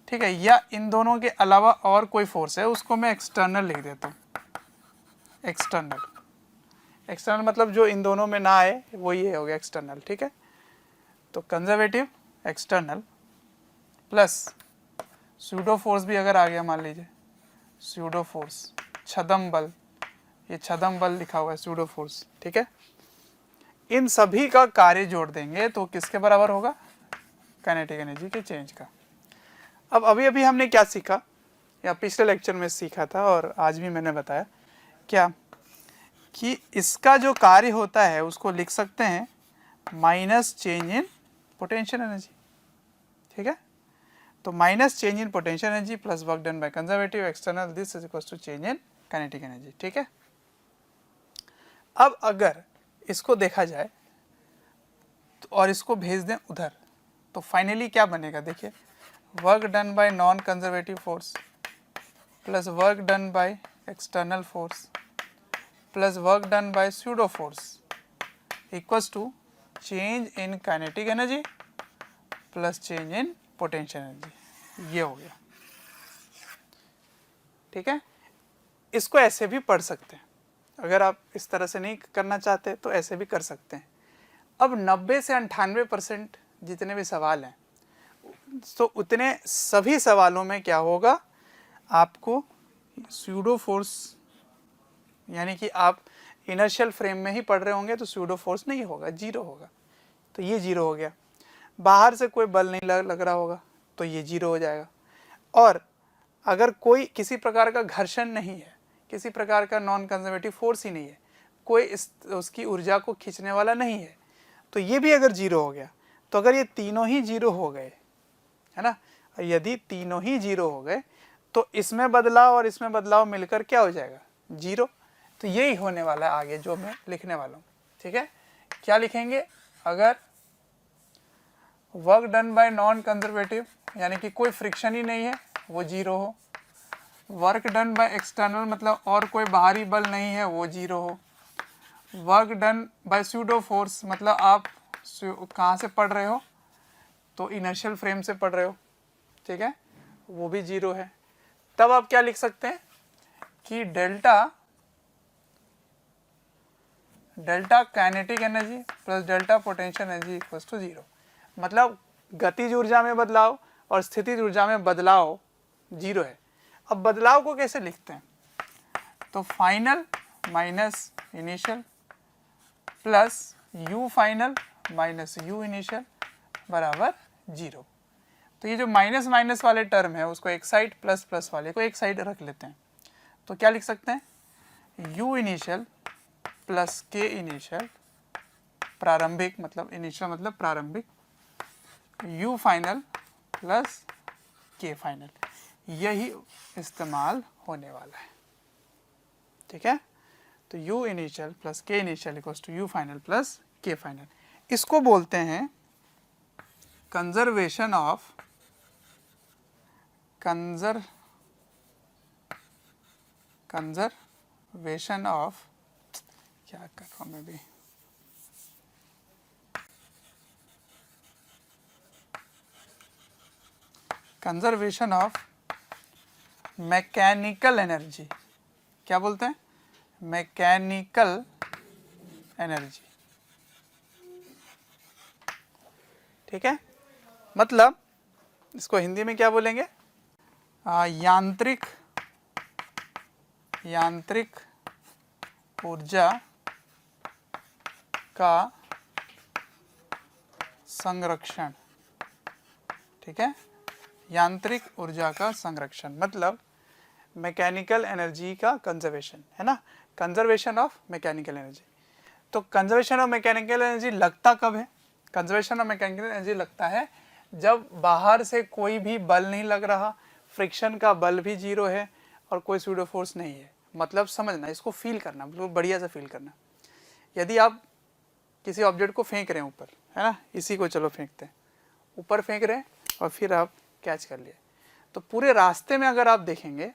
ठीक है, या इन दोनों के अलावा और कोई फोर्स है, उसको मैं एक्सटर्नल लिख देता हूँ। एक्सटर्नल मतलब जो इन दोनों में ना आए वो ये हो गया एक्सटर्नल। ठीक है, तो conservative, external, plus pseudo force भी अगर आ गया, मान लीजिए स्यूडो फोर्स, छदम बल, ये छदम बल लिखा हुआ है, स्यूडो फोर्स। ठीक है, इन सभी का कार्य जोड़ देंगे तो किसके बराबर होगा, काइनेटिक एनर्जी के चेंज का। अब अभी अभी हमने क्या सीखा, या पिछले लेक्चर में सीखा था और आज भी मैंने बताया, क्या कि इसका जो कार्य होता है उसको लिख सकते हैं minus change in potential energy. ठीक है। तो minus change in potential energy plus work done by conservative external this is equals to change in kinetic energy, ठीक है। अब अगर इसको देखा जाए और इसको भेज दें उधर, तो फाइनली क्या बनेगा, देखिए work done by non conservative force plus work done by external force plus work done by pseudo force equals to change in kinetic energy plus change in potential energy, ये हो गया, ठीक है। इसको ऐसे भी पढ़ सकते हैं, अगर आप इस तरह से नहीं करना चाहते तो ऐसे भी कर सकते हैं। अब 90 से 98% जितने भी सवाल हैं, तो उतने सभी सवालों में क्या होगा, आपको स्यूडो फोर्स, यानी कि आप इनर्शियल फ्रेम में ही पढ़ रहे होंगे तो स्यूडो फोर्स नहीं होगा, जीरो होगा, तो ये जीरो हो गया। बाहर से कोई बल नहीं लग रहा होगा तो ये जीरो हो जाएगा। और अगर कोई किसी प्रकार का घर्षण नहीं है, किसी प्रकार का नॉन कंजर्वेटिव फोर्स ही नहीं है, कोई उसकी ऊर्जा को खींचने वाला नहीं है, तो ये भी अगर जीरो हो गया, तो अगर ये तीनों ही जीरो हो गए, है ना, यदि तीनों ही जीरो हो गए तो इसमें बदलाव और इसमें बदलाव मिलकर क्या हो जाएगा, जीरो। तो यही होने वाला है आगे जो मैं लिखने वाला हूँ, ठीक है। क्या लिखेंगे, अगर work done by non conservative यानी कि कोई फ्रिक्शन ही नहीं है वो जीरो हो, वर्क डन बाय एक्सटर्नल मतलब और कोई बाहरी बल नहीं है वो जीरो हो, work done by pseudo force मतलब आप कहाँ से पढ़ रहे हो, तो इनर्शियल फ्रेम से पढ़ रहे हो, ठीक है, वो भी जीरो है। तब आप क्या लिख सकते हैं कि delta kinetic energy plus delta potential energy equals to zero, मतलब गतिज ऊर्जा में बदलाव और स्थितिज ऊर्जा में बदलाव जीरो है। अब बदलाव को कैसे लिखते हैं, तो final minus initial plus you final minus you initial बराबर जीरो। तो ये जो माइनस माइनस वाले टर्म है उसको एक साइड, प्लस प्लस वाले को एक साइड रख लेते हैं। तो क्या लिख सकते हैं, U initial plus K initial प्रारंभिक, मतलब इनिशियल मतलब प्रारंभिक, U final plus K final, यही इस्तेमाल होने वाला है, ठीक है। तो U initial plus K initial equals to U final plus K final, इसको बोलते हैं कंजर्वेशन ऑफ क्या कर रहा हूं मैं भी, कंजर्वेशन ऑफ मैकेनिकल एनर्जी, क्या बोलते हैं, मैकेनिकल एनर्जी, ठीक है। मतलब इसको हिंदी में क्या बोलेंगे, यांत्रिक ऊर्जा का संरक्षण, ठीक है, यांत्रिक ऊर्जा का संरक्षण मतलब मैकेनिकल एनर्जी का कंजर्वेशन, है ना, कंजर्वेशन ऑफ मैकेनिकल एनर्जी। तो कंजर्वेशन ऑफ मैकेनिकल एनर्जी लगता कब है, कंजर्वेशन ऑफ मैकेनिकल एनर्जी लगता है जब बाहर से कोई भी बल नहीं लग रहा, फ्रिक्शन का बल भी जीरो है और कोई स्यूडो फोर्स नहीं है। मतलब समझना, इसको फील करना, बिल्कुल बढ़िया से फील करना। यदि आप किसी ऑब्जेक्ट को फेंक रहे हैं ऊपर, है ना, इसी को चलो फेंकते हैं, ऊपर फेंक रहे हैं और फिर आप कैच कर लिए, तो पूरे रास्ते में अगर आप देखेंगे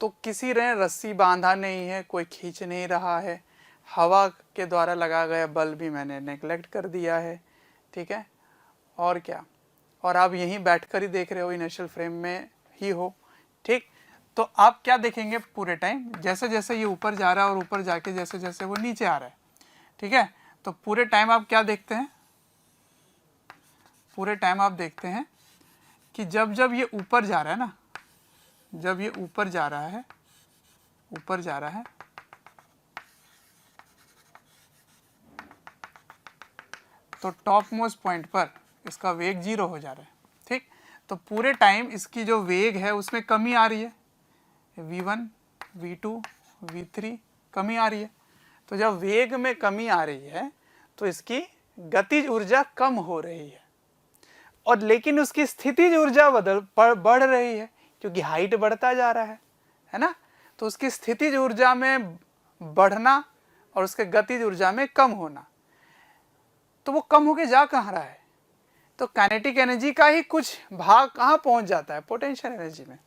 तो किसी ने रस्सी बांधा नहीं है, कोई खींच नहीं रहा है, हवा के द्वारा लगाया गया बल भी मैंने नेगलेक्ट कर दिया है, ठीक है। और क्या, और आप यहीं बैठकर ही देख रहे हो, इनर्शियल फ्रेम में ही हो, ठीक। तो आप क्या देखेंगे पूरे टाइम, जैसे जैसे ये ऊपर जा रहा है और ऊपर जाके जैसे जैसे वो नीचे आ रहा है, ठीक है। तो पूरे टाइम आप क्या देखते हैं, पूरे टाइम आप देखते हैं कि जब जब ये ऊपर जा रहा है ना, जब ये ऊपर जा रहा है, ऊपर जा रहा है, तो टॉप मोस्ट पॉइंट पर इसका वेग जीरो हो जा रहा है, ठीक। तो पूरे टाइम इसकी जो वेग है उसमें कमी आ रही है, v1 v2 v3 कमी आ रही है। तो जब वेग में कमी आ रही है तो इसकी गतिज ऊर्जा कम हो रही है। और लेकिन उसकी स्थितिज ऊर्जा बढ़ रही है क्योंकि हाइट बढ़ता जा रहा है ना। तो उसकी स्थितिज ऊर्जा में बढ़ना और उसके गतिज ऊर्जा में कम होना, तो वो कम होके जा कहाँ रहा है, तो काइनेटिक एनर्जी का ही कुछ भाग कहाँ पहुंच जाता है, पोटेंशियल एनर्जी में।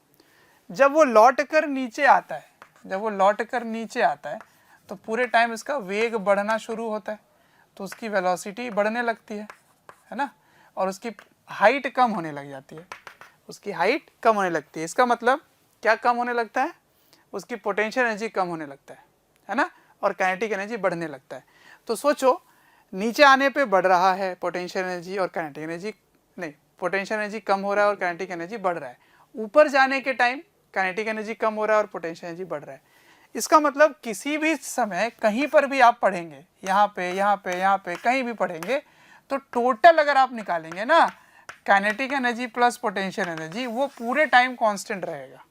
जब वो लौट कर नीचे आता है, जब वो लौट कर नीचे आता है तो पूरे टाइम इसका वेग बढ़ना शुरू होता है, तो उसकी वेलोसिटी बढ़ने लगती है ना, और उसकी हाइट कम होने लग जाती है, उसकी हाइट कम होने लगती है। इसका मतलब क्या कम होने लगता है, उसकी पोटेंशियल एनर्जी कम होने लगता है ना, और काइनेटिक एनर्जी बढ़ने लगता है। तो सोचो, नीचे आने पे बढ़ रहा है पोटेंशियल एनर्जी और काइनेटिक एनर्जी, नहीं, पोटेंशियल एनर्जी कम हो रहा है और काइनेटिक एनर्जी बढ़ रहा है। ऊपर जाने के टाइम काइनेटिक एनर्जी कम हो रहा है और पोटेंशियल एनर्जी बढ़ रहा है। इसका मतलब किसी भी समय कहीं पर भी आप पढ़ेंगे, यहाँ पे यहाँ पे यहाँ पे कहीं भी पढ़ेंगे, तो टोटल अगर आप निकालेंगे ना, kinetic energy plus potential energy, वो पूरे टाइम कांस्टेंट रहेगा।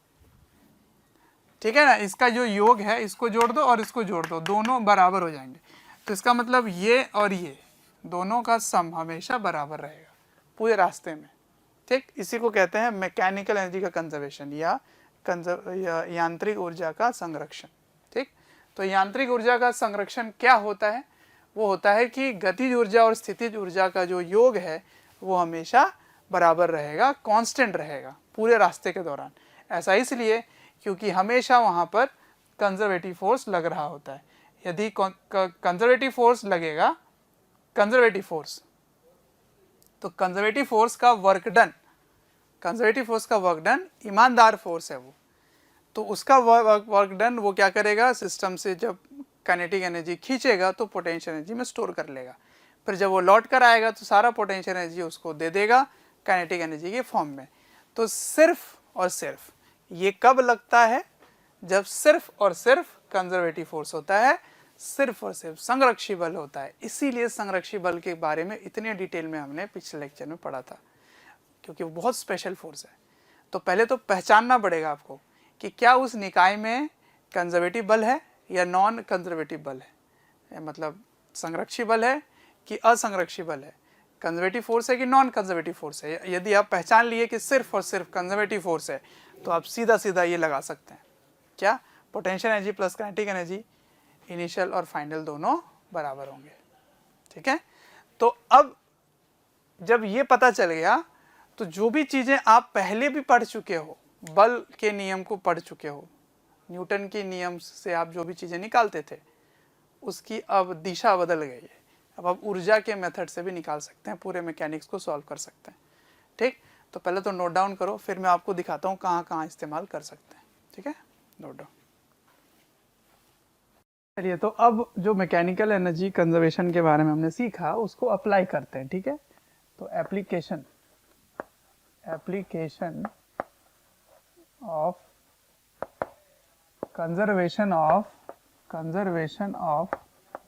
ठीक है ना, इसका जो योग है इसको जोड़ दो और इसको जोड़ दो, दोनों बराबर हो जाएंगे। तो इसका मतलब ये और ये दोनों का सम हमेशा बराबर रहेगा पूरे रास्ते में। ठीक, इसी को कहते हैं मैकेनिकल एनर्जी का कंजर्वेशन या यांत्रिक ऊर्जा का संरक्षण। ठीक, तो यांत्रिक ऊर्जा का संरक्षण क्या होता है, वो होता है कि गतिज ऊर्जा और स्थितिज ऊर्जा का जो योग है वो हमेशा बराबर रहेगा, कांस्टेंट रहेगा पूरे रास्ते के दौरान। ऐसा इसलिए क्योंकि हमेशा वहाँ पर कंजर्वेटिव फोर्स लग रहा होता है। यदि कंजर्वेटिव फोर्स लगेगा, कंजर्वेटिव फोर्स, तो कंजर्वेटिव फोर्स का वर्क डन, कंजर्वेटिव फोर्स का वर्क डन ईमानदार फोर्स है वो, तो उसका वर्क डन वो क्या करेगा, सिस्टम से जब काइनेटिक एनर्जी खींचेगा तो पोटेंशियल एनर्जी में स्टोर कर लेगा, फिर जब वो लौट कर आएगा तो सारा पोटेंशियल एनर्जी उसको दे देगा काइनेटिक एनर्जी के फॉर्म में। तो सिर्फ और सिर्फ ये कब लगता है, जब सिर्फ और सिर्फ कंजर्वेटिव फोर्स होता है, सिर्फ और सिर्फ संरक्षी बल होता है। इसीलिए संरक्षी बल के बारे में इतने डिटेल में हमने पिछले लेक्चर में पढ़ा था, क्योंकि वो बहुत स्पेशल फोर्स है। तो पहले तो पहचानना पड़ेगा आपको कि क्या उस निकाय में कंजर्वेटिव बल है या नॉन कंजर्वेटिव बल है, मतलब संरक्षी बल है कि असंरक्षी बल है, कंजर्वेटिव फोर्स है कि नॉन कंजर्वेटिव फोर्स है। यदि आप पहचान लिए कि सिर्फ और सिर्फ कंजर्वेटिव फोर्स है, तो आप सीधा सीधा ये लगा सकते हैं, क्या potential energy plus kinetic energy initial और फाइनल दोनों बराबर होंगे। ठीक है, तो अब जब ये पता चल गया तो जो भी चीज़ें आप पहले भी पढ़ चुके हो, बल के नियम को पढ़ चुके हो, न्यूटन के नियम से आप जो भी चीज़ें निकालते थे उसकी अब दिशा बदल गई है। अब आप ऊर्जा के मेथड से भी निकाल सकते हैं, पूरे मैकेनिक्स को सॉल्व कर सकते हैं। ठीक, तो पहले तो नोट डाउन करो, फिर मैं आपको दिखाता हूँ कहाँ कहाँ इस्तेमाल कर सकते हैं। ठीक है, नोट डाउन। चलिए, तो अब जो मैकेनिकल एनर्जी कंजर्वेशन के बारे में हमने सीखा उसको अप्लाई करते हैं। ठीक है, तो application of conservation of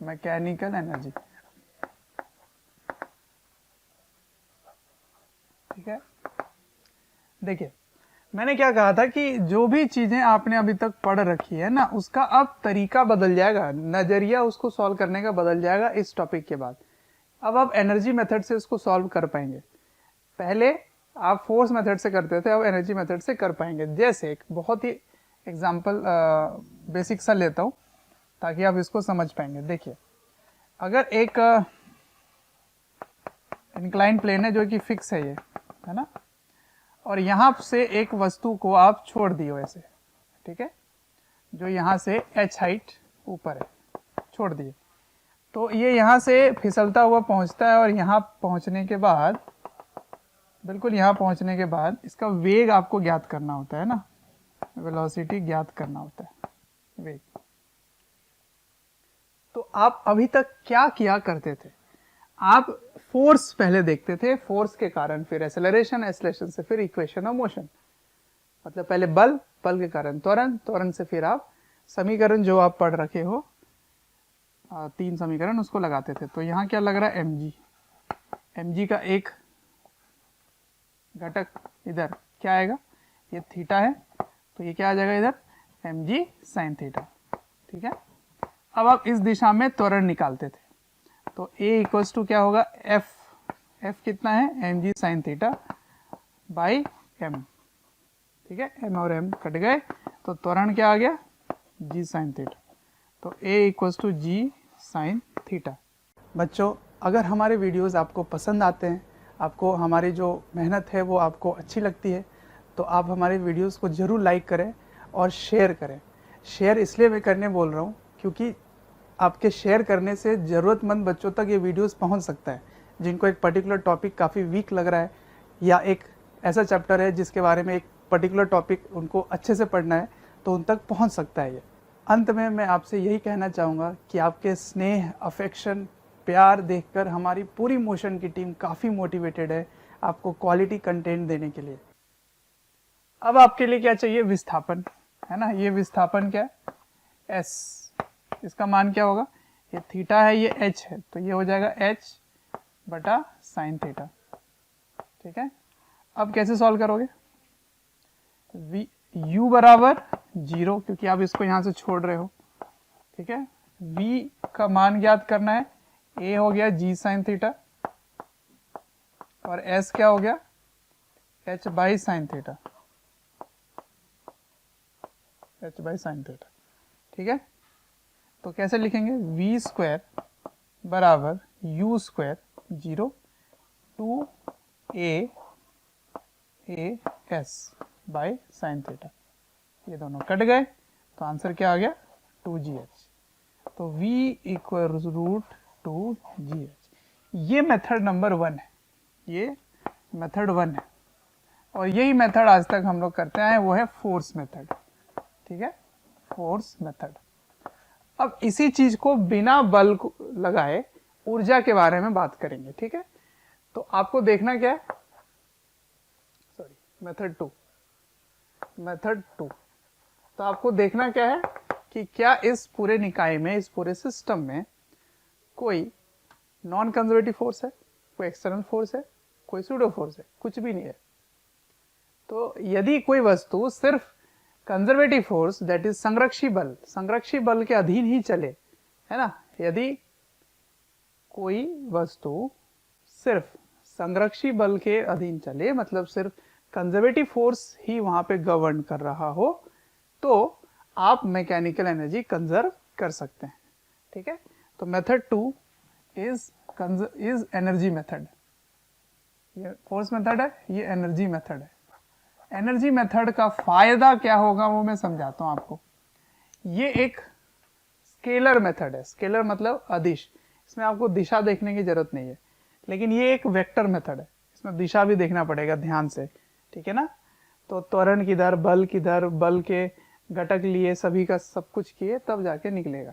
mechanical energy. ठीक है, देखिए मैंने क्या कहा था कि जो भी चीजें आपने अभी तक पढ़ रखी है ना, उसका अब तरीका बदल जाएगा, नजरिया उसको सॉल्व करने का बदल जाएगा इस टॉपिक के बाद। अब आप एनर्जी मेथड से उसको सॉल्व कर पाएंगे। पहले आप फोर्स मेथड से करते थे, अब एनर्जी मेथड से कर पाएंगे। जैसे एक बहुत ही एग्जाम्पल बेसिक सा लेता हूँ ताकि आप इसको समझ पाएंगे। देखिए, अगर एक इंक्लाइन प्लेन है जो कि फिक्स है, ये है ना, और यहाँ से एक वस्तु को आप छोड़ दिए ऐसे, ठीक है, जो यहाँ से h हाइट ऊपर है, छोड़ दिए, तो ये यहाँ से फिसलता हुआ पहुँचता है और यहाँ पहुँचने के बाद, बिल्कुल यहाँ पहुँचने के बाद इसका वेग आपको ज्ञात करना होता है ना, वेलोसिटी ज्ञात करना होता है, वेग। तो आप अभी तक क्या किया करते थे, आप फोर्स पहले देखते थे, फोर्स के कारण फिर एक्सेलरेशन, एक्सेलरेशन से फिर इक्वेशन ऑफ मोशन, मतलब पहले बल, बल के कारण त्वरण, त्वरण से फिर आप समीकरण जो आप पढ़ रखे हो, 3 समीकरण, उसको लगाते थे। तो यहाँ क्या लग रहा है, mg का एक घटक इधर क्या आएगा, ये थीटा है, तो ये क्या आ जाएगा इधर, mg sin थीटा। ठीक है, अब आप इस दिशा में त्वरण निकालते थे, तो a इक्वल्स टू क्या होगा, एफ कितना है m g sine theta by m, ठीक है, एम और एम कट गए तो त्वरण क्या आ गया जी साइन थीटा, तो A equals to G sine theta. बच्चों अगर हमारे वीडियोस आपको पसंद आते हैं, आपको हमारी जो मेहनत है वो आपको अच्छी लगती है, तो आप हमारे वीडियोस को ज़रूर लाइक करें और शेयर करें। शेयर इसलिए मैं करने बोल रहा हूँ क्योंकि आपके शेयर करने से ज़रूरतमंद बच्चों तक ये वीडियोस पहुँच सकता है, जिनको एक पर्टिकुलर टॉपिक काफ़ी वीक लग रहा है या एक ऐसा चैप्टर है जिसके बारे में एक पर्टिकुलर टॉपिक उनको अच्छे से पढ़ना है, तो उन तक पहुँच सकता है ये। अंत में मैं आपसे यही कहना चाहूँगा कि आपके स्नेह, अफेक्शन, प्यार देखकर हमारी पूरी मोशन की टीम काफ़ी मोटिवेटेड है आपको क्वालिटी कंटेंट देने के लिए। अब आपके लिए क्या चाहिए, विस्थापन, है ना। ये विस्थापन क्या है, एस, इसका मान क्या होगा, ये थीटा है ये एच है, तो ये हो जाएगा एच बटा साइन थीटा, ठीक है। अब कैसे सॉल्व करोगे, वी u बराबर 0 क्योंकि आप इसको यहां से छोड़ रहे हो, ठीक है। v का मान ज्ञात करना है, a हो गया g साइन थीटा और s क्या हो गया h by sine theta, h by sine theta, ठीक है। तो कैसे लिखेंगे, v स्क्वायर बराबर u square 0 two a s by sine theta, ये दोनों कट गए तो आंसर क्या आ गया 2gh, तो v इक्वल रूट 2gh। ये मेथड नंबर 1 है, ये मेथड 1 है और यही मेथड आज तक हम लोग करते आए, वो है फोर्स मेथड, ठीक है, फोर्स मेथड। अब इसी चीज को बिना बल को लगाए ऊर्जा के बारे में बात करेंगे, ठीक है। तो आपको देखना क्या है, सॉरी मेथड 2, मेथड 2, तो आपको देखना क्या है कि क्या इस पूरे निकाय में, इस पूरे सिस्टम में कोई नॉन कंजर्वेटिव फोर्स है, कोई एक्सटर्नल फोर्स है, कोई सूडो फोर्स है, कुछ भी नहीं है। तो यदि कोई वस्तु सिर्फ कंजर्वेटिव फोर्स दैट इज संरक्षी बल के अधीन ही चले, है ना, यदि कोई वस्तु सिर्फ संरक्षी बल के अधीन चले, मतलब सिर्फ कंजर्वेटिव फोर्स ही वहां पे गवर्न कर रहा हो, तो आप मैकेनिकल एनर्जी कंजर्व कर सकते हैं, ठीक है। तो मेथड 2 इज एनर्जी मेथड, ये फोर्स मेथड है, ये एनर्जी मेथड है। एनर्जी मेथड का फायदा क्या होगा वो मैं समझाता हूं आपको। ये एक स्केलर मेथड है, स्केलर मतलब अदिश, इसमें आपको दिशा देखने की जरूरत नहीं है, लेकिन ये एक वेक्टर मेथड है, इसमें दिशा भी देखना पड़ेगा ध्यान से, ठीक है ना। तो त्वरण किधर, बल किधर, बल के घटक लिए, सभी का सब कुछ किए तब जाके निकलेगा।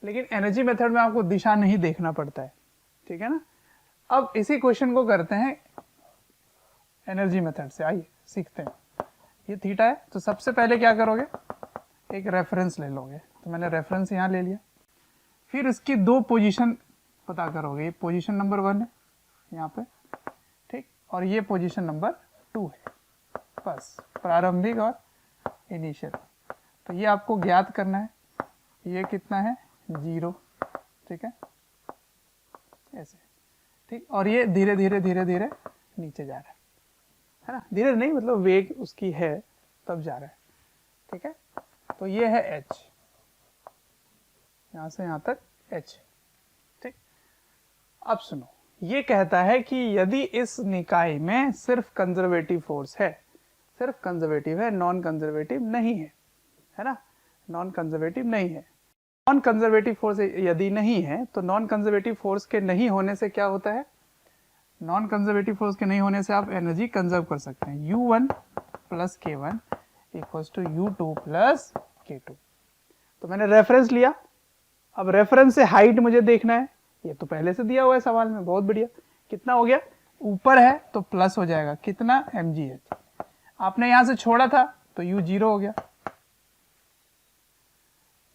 लेकिन एनर्जी मेथड में आपको दिशा नहीं देखना पड़ता है, ठीक है ना। अब इसी क्वेश्चन को करते हैं एनर्जी मेथड से, आइए सीखते हैं। ये थीटा है, तो सबसे पहले क्या करोगे, एक रेफरेंस ले लोगे, तो मैंने रेफरेंस यहाँ ले लिया, फिर इसकी दो पोजीशन पता करोगे, ये पोजीशन नंबर 1 है यहाँ पे, ठीक, और ये पोजीशन नंबर 2 है, बस प्रारंभिक और इनिशियल। तो ये आपको ज्ञात करना है, ये कितना है 0, ठीक है, ऐसे, ठीक, और ये धीरे धीरे धीरे धीरे नीचे जा रहा है ना, धीरे नहीं मतलब वेग उसकी है तब जा रहा है, ठीक है। तो ये है h, यहां से यहां तक h, ठीक। अब सुनो, ये कहता है कि यदि इस निकाय में सिर्फ कंजर्वेटिव फोर्स है, सिर्फ कंजर्वेटिव है, नॉन कंजर्वेटिव नहीं है ना, नॉन कंजर्वेटिव नहीं है। नॉन कंजर्वेटिव फोर्स यदि नहीं है तो नॉन कंजर्वेटिव फोर्स के नहीं होने से क्या होता है, नॉन कंजर्वेटिव फोर्स के नहीं होने से आप एनर्जी कंजर्व कर सकते हैं। U1 plus K1 equals to U2 plus K2। तो मैंने रेफरेंस लिया, अब रेफरेंस से हाइट मुझे देखना है, ये तो पहले से दिया हुआ है सवाल में, बहुत बढ़िया। कितना हो गया, ऊपर है तो प्लस हो जाएगा, कितना mgh, आपने यहां से छोड़ा था तो U 0 हो गया।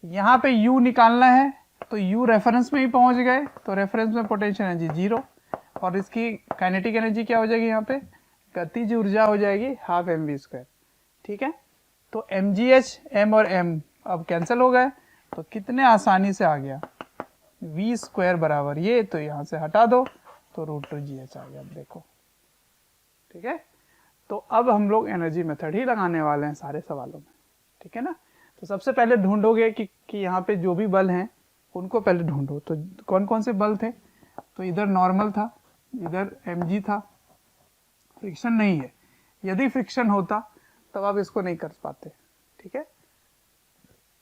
यहां पे U निकालना है तो U रेफरेंस में ही पहुंच गए, तो रेफरेंस में पोटेंशियल एनर्जी 0 और इसकी काइनेटिक एनर्जी क्या हो जाएगी, यहाँ पे गतिज ऊर्जा हो जाएगी हाफ mv², ठीक है। तो mgh, m और m अब कैंसिल हो गए, तो कितने आसानी से आ गया v² बराबर ये, तो यहाँ से हटा दो तो √2gh आ गया। अब देखो, ठीक है। तो अब हम लोग एनर्जी मेथड ही लगाने वाले हैं सारे सवालों में, ठीक है ना। तो सबसे पहले ढूंढोगे कि यहाँ पे जो भी बल हैं उनको पहले ढूंढो। तो कौन कौन से बल थे? तो इधर नॉर्मल था, इधर mg था, फ्रिक्शन नहीं है। यदि फ्रिक्शन होता तब आप इसको नहीं कर पाते, ठीक है।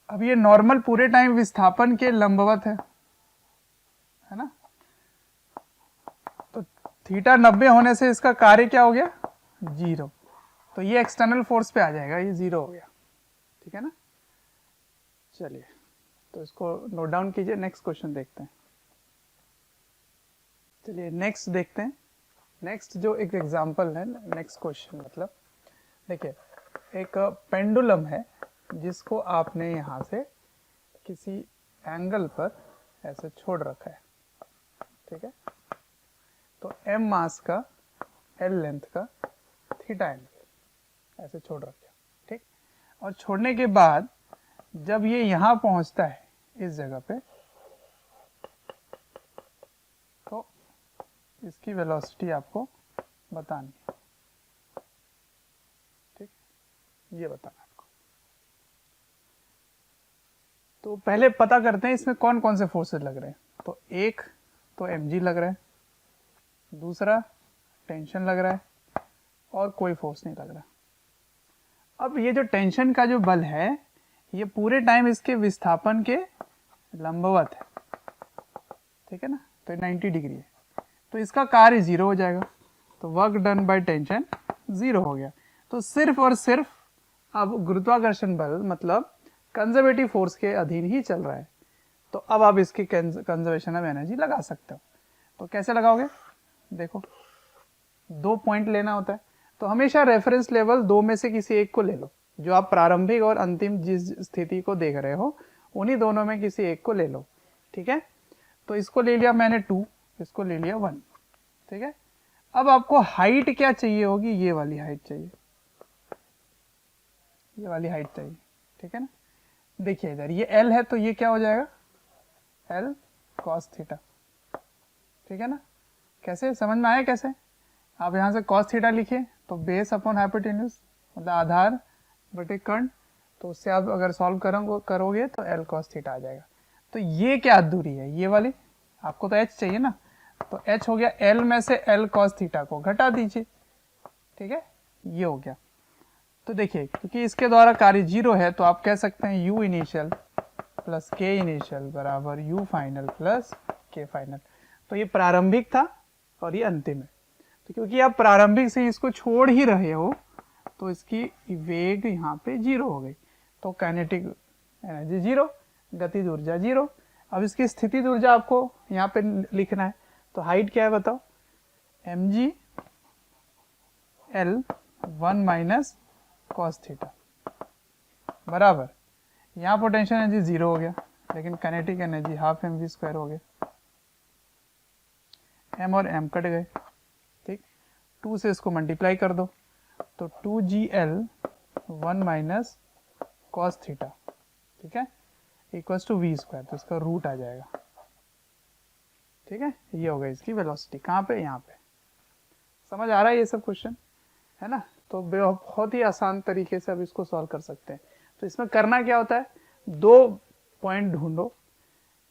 अब ये नॉर्मल पूरे टाइम विस्थापन के लंबवत है ना। तो थीटा 90 होने से इसका कार्य क्या हो गया? 0। तो ये एक्सटर्नल फोर्स पे आ जाएगा, ये 0 हो गया, ठीक है ना। चलिए, तो इसको नोट डाउन कीजिए, नेक्स्ट क्वेश्चन देखते हैं। चलिए नेक्स्ट देखते हैं। नेक्स्ट जो एक एग्जांपल है, नेक्स्ट क्वेश्चन मतलब देखिए, एक पेंडुलम है जिसको आपने यहाँ से किसी एंगल पर ऐसे छोड़ रखा है, ठीक है। तो m मास का, l लेंथ का, थीटा एंगल ऐसे छोड़ रखा है, ठीक। और छोड़ने के बाद जब ये यहाँ पहुंचता है इस जगह पे, तो इसकी वेलोसिटी आपको बतानी है, ठीक, ये बताना आपको। तो पहले पता करते हैं इसमें कौन कौन से फोर्सेस लग रहे हैं। तो एक तो mg लग रहा है, दूसरा टेंशन लग रहा है, और कोई फोर्स नहीं लग रहा। अब ये जो टेंशन का जो बल है ये पूरे टाइम इसके विस्थापन के लंबवत है, ठीक है ना। तो 90 डिग्री है, तो इसका कार्य 0 हो जाएगा। तो वर्क डन बाय टेंशन 0 हो गया। तो सिर्फ और सिर्फ अब गुरुत्वाकर्षण बल मतलब कंजर्वेटिव फोर्स के अधीन ही चल रहा है। तो अब आप इसकी कंजर्वेशन ऑफ एनर्जी लगा सकते हो। तो कैसे लगाओगे? देखो, 2 पॉइंट लेना होता है। तो हमेशा रेफरेंस लेवल 2 में से किसी एक को ले लो, जो आप प्रारंभिक और अंतिम जिस स्थिति को देख रहे हो उन्हीं दोनों में किसी एक को ले लो, ठीक है। तो इसको ले लिया मैंने 2, इसको ले लिया 1, ठीक है। अब आपको हाइट क्या चाहिए होगी? ये वाली हाइट चाहिए, ये वाली हाइट चाहिए, ठीक है ना। देखिए इधर ये L है, तो ये क्या हो जाएगा? L cos थीटा, ठीक है ना। कैसे समझ में आया? कैसे आप यहाँ से cos थीटा लिखिए, तो बेस अपॉन हाइपोटेन्यूज मतलब आधार बटे कर्ण, तो उससे आप अगर सॉल्व करोगे तो L cos थीटा आ जाएगा। तो ये क्या दूरी है? ये वाली। आपको तो h चाहिए ना, तो h हो गया L में से L cos थीटा को घटा दीजिए, ठीक है, ये हो गया। तो देखिए, क्योंकि इसके द्वारा कार्य 0 है तो आप कह सकते हैं u initial plus k initial बराबर u final plus k final. तो ये प्रारंभिक था और ये अंतिम है। तो क्योंकि आप प्रारंभिक से इसको छोड़ ही रहे हो तो इसकी वेग यहाँ पे 0 हो गई। तो काइनेटिक एनर्जी 0, गतिज ऊर्जा 0। अब इसकी स्थितिज ऊर्जा आपको यहाँ पे लिखना है। तो हाइट क्या है बताओ? mg L 1 minus cos theta बराबर, यहाँ पोटेंशियल एनर्जी 0 हो गया, लेकिन काइनेटिक एनर्जी हाफ mv² हो गया। m और m कट गए, ठीक। 2 से इसको मल्टीप्लाई कर दो, तो 2gl 1 माइनस cos थीटा, ठीक है, इक्वल्स टू v²। तो इसका रूट आ जाएगा, ठीक है। ये हो गई इसकी वेलोसिटी। कहाँ पे? यहाँ पे। समझ आ रहा है ये सब क्वेश्चन, है ना। तो बहुत ही आसान तरीके से अब इसको सॉल्व कर सकते हैं। तो इसमें करना क्या होता है? 2 पॉइंट ढूंढो,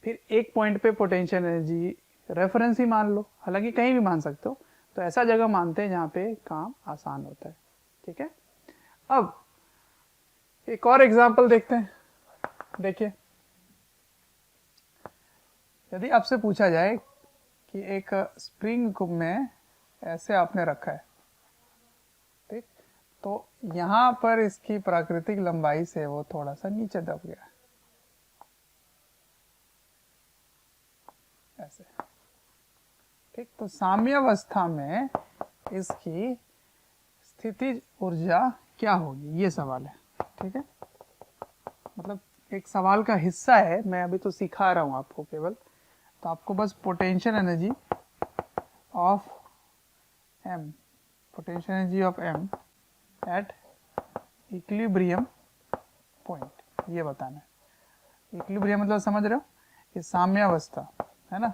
फिर एक पॉइंट पे पोटेंशियल एनर्जी रेफरेंस ही मान लो, हालांकि कहीं भी मान सकते हो। तो ऐसा जगह मानते हैं जहाँ पे काम आसान होता है, ठीक है। अब एक और एग्जांपल देखते हैं। देखिए, यदि आपसे पूछा जाए कि एक स्प्रिंग को में ऐसे आपने रखा है, ठीक, तो यहाँ पर इसकी प्राकृतिक लंबाई से वो थोड़ा सा नीचे दब गया, ऐसे, ठीक। तो साम्यावस्था में इसकी स्थितिज ऊर्जा क्या होगी, ये सवाल है, ठीक है। मतलब एक सवाल का हिस्सा है, मैं अभी तो सिखा रहा हूँ आपको केवल। तो आपको बस potential energy of m, potential energy of m at equilibrium point, ये बताना है। इक्विलिब्रियम मतलब समझ रहे हो? ये साम्यावस्था है ना।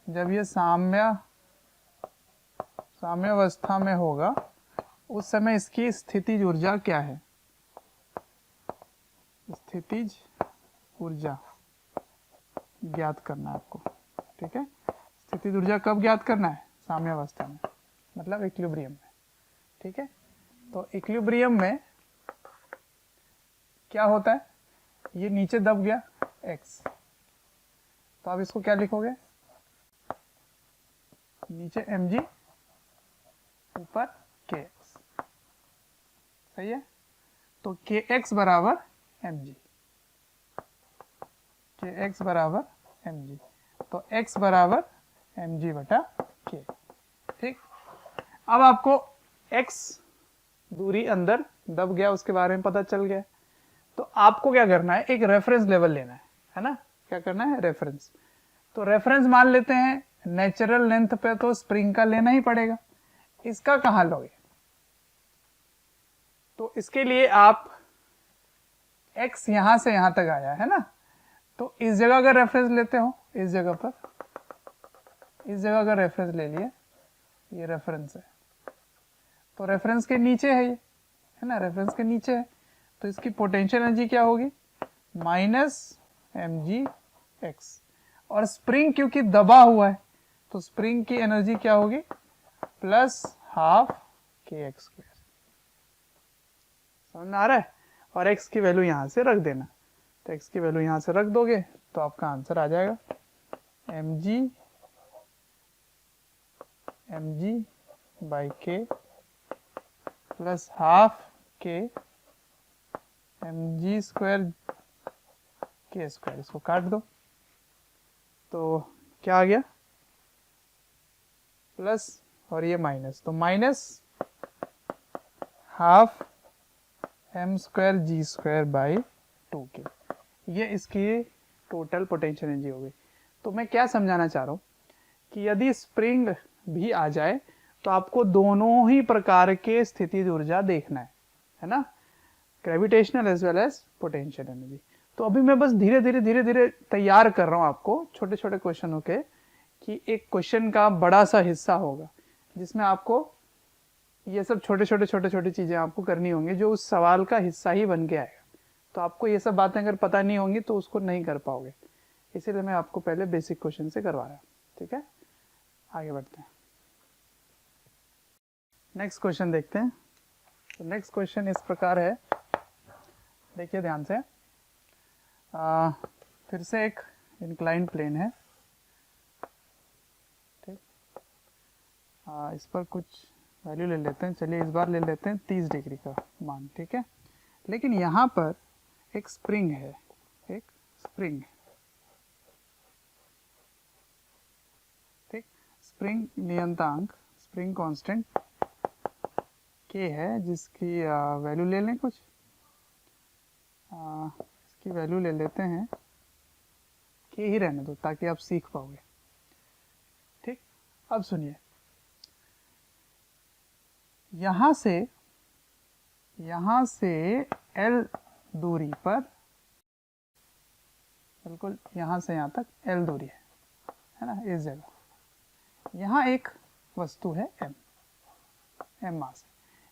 जब ये साम्य साम्यावस्था में होगा उस समय इसकी स्थितिज ऊर्जा क्या है, स्थितिज ऊर्जा ज्ञात करना है आपको। ठीक है, स्थितिज ऊर्जा कब ज्ञात करना है, साम्यावस्था में, मतलब इक्विलिब्रियम में। ठीक है, तो इक्विलिब्रियम में क्या होता है, ये नीचे दब गया x, तो आप इसको क्या लिखोगे, नीचे mg ऊपर kx, सही है। तो kx बराबर mg, kx बराबर mg, तो x बराबर mg बटा k। ठीक, अब आपको x दूरी अंदर दब गया उसके बारे में पता चल गया, तो आपको क्या करना है, एक रेफरेंस लेवल लेना है ना, क्या करना है, रेफरेंस। तो रेफरेंस मान लेते हैं, नेचुरल लेंथ पे तो स्प्रिंग का लेना ही पड़ेगा, इसका कहां लोगे, तो इसके लिए आप x यहां से यहां तक आया है ना, तो इस जगह का रेफरेंस लेते हो, इस जगह पर, इस जगह का रेफरेंस ले लिए, ये रेफरेंस है, तो रेफरेंस के नीचे है ये, है ना, रेफरेंस के नीचे है, तो इसकी पोटेंशियल एनर्जी क्या होगी, -mg(x), और स्प्रिंग क्योंकि दबा हुआ है तो स्प्रिंग की एनर्जी क्या होगी, +12 kx²। समझ में आ रहा है, और x की वैल्यू यहां से रख देना, तो x की वैल्यू यहां से रख दोगे तो आपका आंसर आ जाएगा mg/k +12 k mg² k², इसको काट दो तो क्या आ गया, प्लस और ये माइनस, तो -12 m²g²/2k, ये इसकी टोटल पोटेंशियल एनर्जी हो गई। तो मैं क्या समझाना चाह रहा हूँ कि यदि स्प्रिंग भी आ जाए तो आपको दोनों ही प्रकार के स्थितिज ऊर्जा देखना है ना, gravitational as well as potential energy. तो अभी मैं बस धीरे धीरे तैयार कर रहा हूँ आपको छोटे छोटे क्वेश्चनों के, कि एक क्वेश्चन का बड़ा सा हिस्सा होगा जिसमें आपको ये सब छोटे छोटे चीजें आपको करनी होंगी जो उस सवाल का हिस्सा ही बन के आएगा। तो आपको ये सब बातें अगर पता नहीं होंगी तो उसको नहीं कर पाओगे, इसीलिए मैं आपको पहले बेसिक क्वेश्चन से करवा रहा हूँ। ठीक है, आगे बढ़ते हैं, नेक्स्ट क्वेश्चन देखते हैं। तो नेक्स्ट क्वेश्चन इस प्रकार है, देखिए ध्यान से, फिर से एक इंक्लाइंड प्लेन है, ठीक, इस पर कुछ वैल्यू ले लेते हैं, चलिए इस बार ले लेते हैं 30 डिग्री का मान। ठीक है, लेकिन यहाँ पर एक स्प्रिंग है, एक स्प्रिंग, ठीक, स्प्रिंग नियतांक, स्प्रिंग कांस्टेंट के है, जिसकी वैल्यू ले लें कुछ, इसकी वैल्यू ले लेते हैं, के ही रहने दो ताकि आप सीख पाओगे। ठीक, अब सुनिए, यहां से L दूरी पर, बिल्कुल यहां से यहां तक L दूरी है ना, इस जगह यहां एक वस्तु है m मास,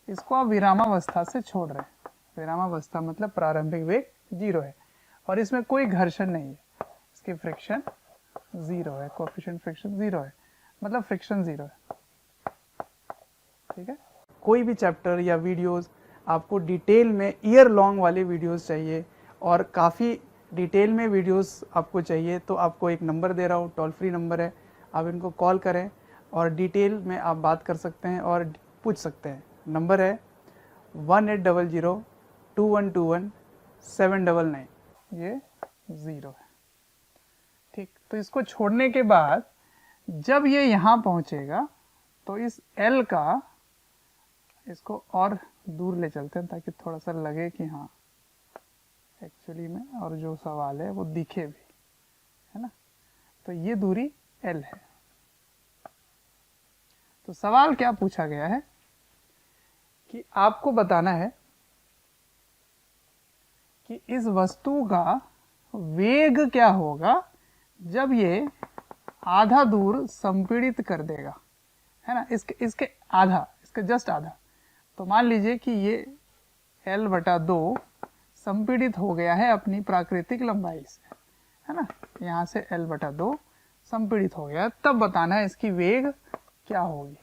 इसको आप विरामावस्था से छोड़ रहे हैं, विरामावस्था मतलब प्रारंभिक वेग 0 है और इसमें कोई घर्षण नहीं है, इसकी फ्रिक्शन 0 है, कोएफिशिएंट फ्रिक्शन 0 है, मतलब फ्रिक्शन 0 है। ठीक है, कोई भी चैप्टर या वीडियोस आपको डिटेल में ईयर लॉन्ग वाले वीडियोस चाहिए और काफ़ी डिटेल में वीडियोस आपको चाहिए, तो आपको एक नंबर दे रहा हूँ, टोल फ्री नंबर है, आप इनको कॉल करें और डिटेल में आप बात कर सकते हैं और पूछ सकते हैं। नंबर है 18002121 ये 0 है। ठीक, तो इसको छोड़ने के बाद जब ये यहाँ पहुँचेगा तो इस L का, इसको और दूर ले चलते हैं ताकि थोड़ा सा लगे कि हाँ एक्चुअली में, और जो सवाल है वो दिखे भी, है ना। तो ये दूरी L है। तो सवाल क्या पूछा गया है कि आपको बताना है कि इस वस्तु का वेग क्या होगा जब ये आधा दूर संपीड़ित कर देगा, है ना, इसके आधा, इसके जस्ट आधा। तो मान लीजिए कि ये L/2 संपीड़ित हो गया है अपनी प्राकृतिक लंबाई से, है ना, यहाँ से L/2 संपीड़ित हो गया, तब बताना है इसकी वेग क्या होगी।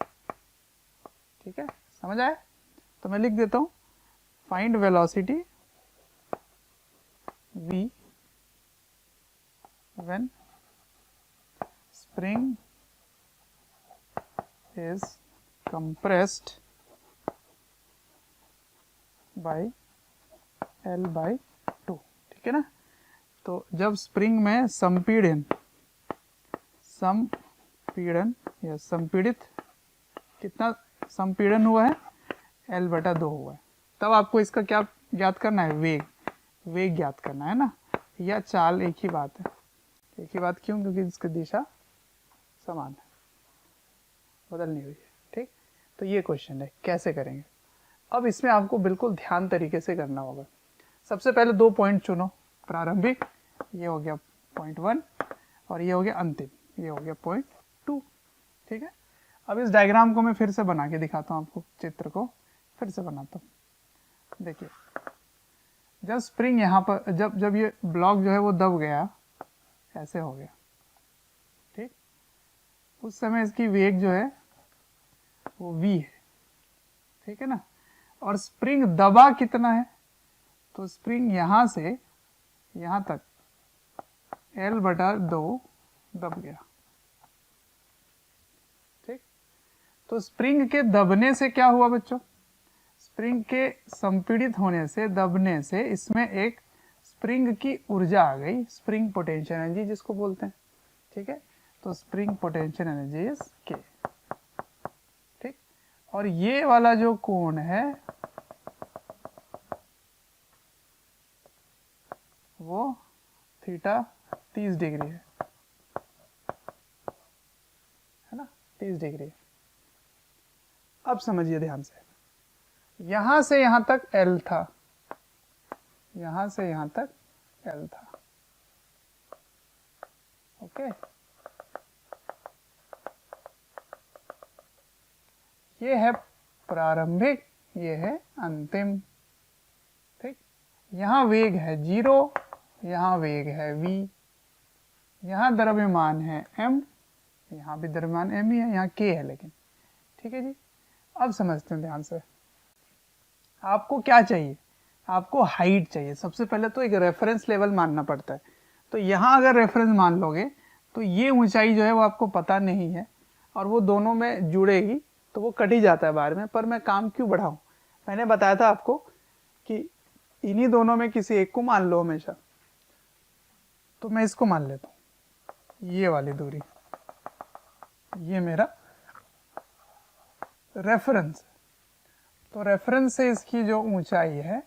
ठीक है, समझ आए? तो मैं लिख देता हूँ, find velocity v when spring is compressed by L/2। ठीक है ना, तो जब स्प्रिंग में संपीड़न या संपीड़ित, कितना संपीड़न हुआ है, L/2 हुआ है, तब आपको इसका क्या ज्ञात करना है, वेग ज्ञात करना है ना, या चाल एक ही बात है। एक ही बात क्यों? क्योंकि इसकी दिशा समान है, बदल नहीं हुई है। ठीक, तो ये क्वेश्चन है, कैसे करेंगे। अब इसमें आपको बिल्कुल ध्यान तरीके से करना होगा। सबसे पहले 2 पॉइंट चुनो, प्रारंभिक, ये हो गया पॉइंट 1, और ये हो गया अंतिम, ये हो गया पॉइंट 2। ठीक है, अब इस डायग्राम को मैं फिर से बना के दिखाता हूँ आपको, चित्र को फिर से बनाता हूँ। देखिए, जब स्प्रिंग यहाँ पर, जब ये ब्लॉक जो है वो दब गया, ऐसे हो गया, ठीक, उस समय इसकी वेग जो है वो v है। ठीक है ना, और स्प्रिंग दबा कितना है, तो स्प्रिंग यहाँ से यहाँ तक L/2 दब गया। ठीक, तो स्प्रिंग के दबने से क्या हुआ बच्चों, स्प्रिंग के संपीड़ित होने से, दबने से, इसमें एक स्प्रिंग की ऊर्जा आ गई, स्प्रिंग पोटेंशियल एनर्जी जिसको बोलते हैं। ठीक है, तो spring potential energy is K। ठीक, और ये वाला जो कोण है वो थीटा 30 डिग्री है ना, 30 डिग्री। अब समझिए ध्यान से, यहां से यहां तक L था, यहां से यहां तक L था। ओके, ये है प्रारंभिक, ये है अंतिम। ठीक, यहां वेग है 0, यहां वेग है v, यहां द्रव्यमान है m, यहां भी द्रव्यमान m ही है, यहां k है लेकिन। ठीक है जी, अब समझते हैं ध्यान से। आपको क्या चाहिए, आपको हाइट चाहिए। सबसे पहले तो एक रेफरेंस लेवल मानना पड़ता है। तो यहाँ अगर रेफरेंस मान लोगे तो ये ऊंचाई जो है वो आपको पता नहीं है, और वो दोनों में जुड़ेगी तो वो कट ही जाता है बार में। पर मैं काम क्यों बढ़ाऊं, मैंने बताया था आपको कि इन्हीं दोनों में किसी एक को मान लो हमेशा। तो मैं इसको मान लेता हूँ, ये वाली दूरी, ये मेरा रेफरेंस। तो रेफरेंस से इसकी जो ऊंचाई है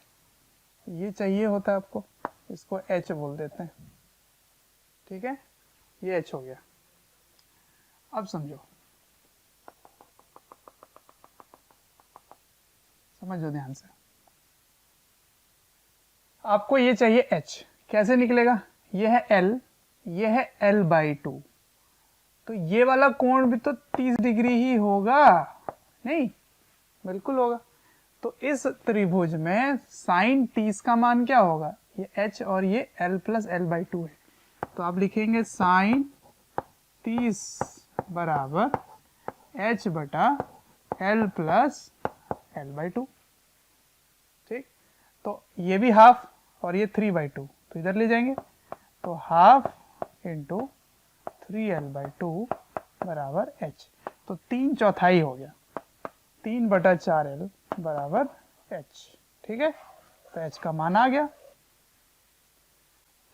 ये चाहिए होता है आपको, इसको h बोल देते हैं। ठीक है, ये h हो गया। अब समझो, समझो ध्यान से, आपको ये चाहिए h, कैसे निकलेगा, ये है L, ये है L/2, तो ये वाला कोण भी तो 30 डिग्री ही होगा, नहीं? बिल्कुल होगा। तो इस त्रिभुज में साइन 30 का मान क्या होगा, ये h और ये L + L/2 है। तो आप लिखेंगे साइन 30 बराबर h/L + L/2। ठीक, तो ये भी हाफ और ये 3/2, तो इधर ले जाएंगे, तो हाफ इंटू 3L/2 बराबर h, तो 3/4 हो गया, 3/4L बराबर h। ठीक है, तो h का मान आ गया।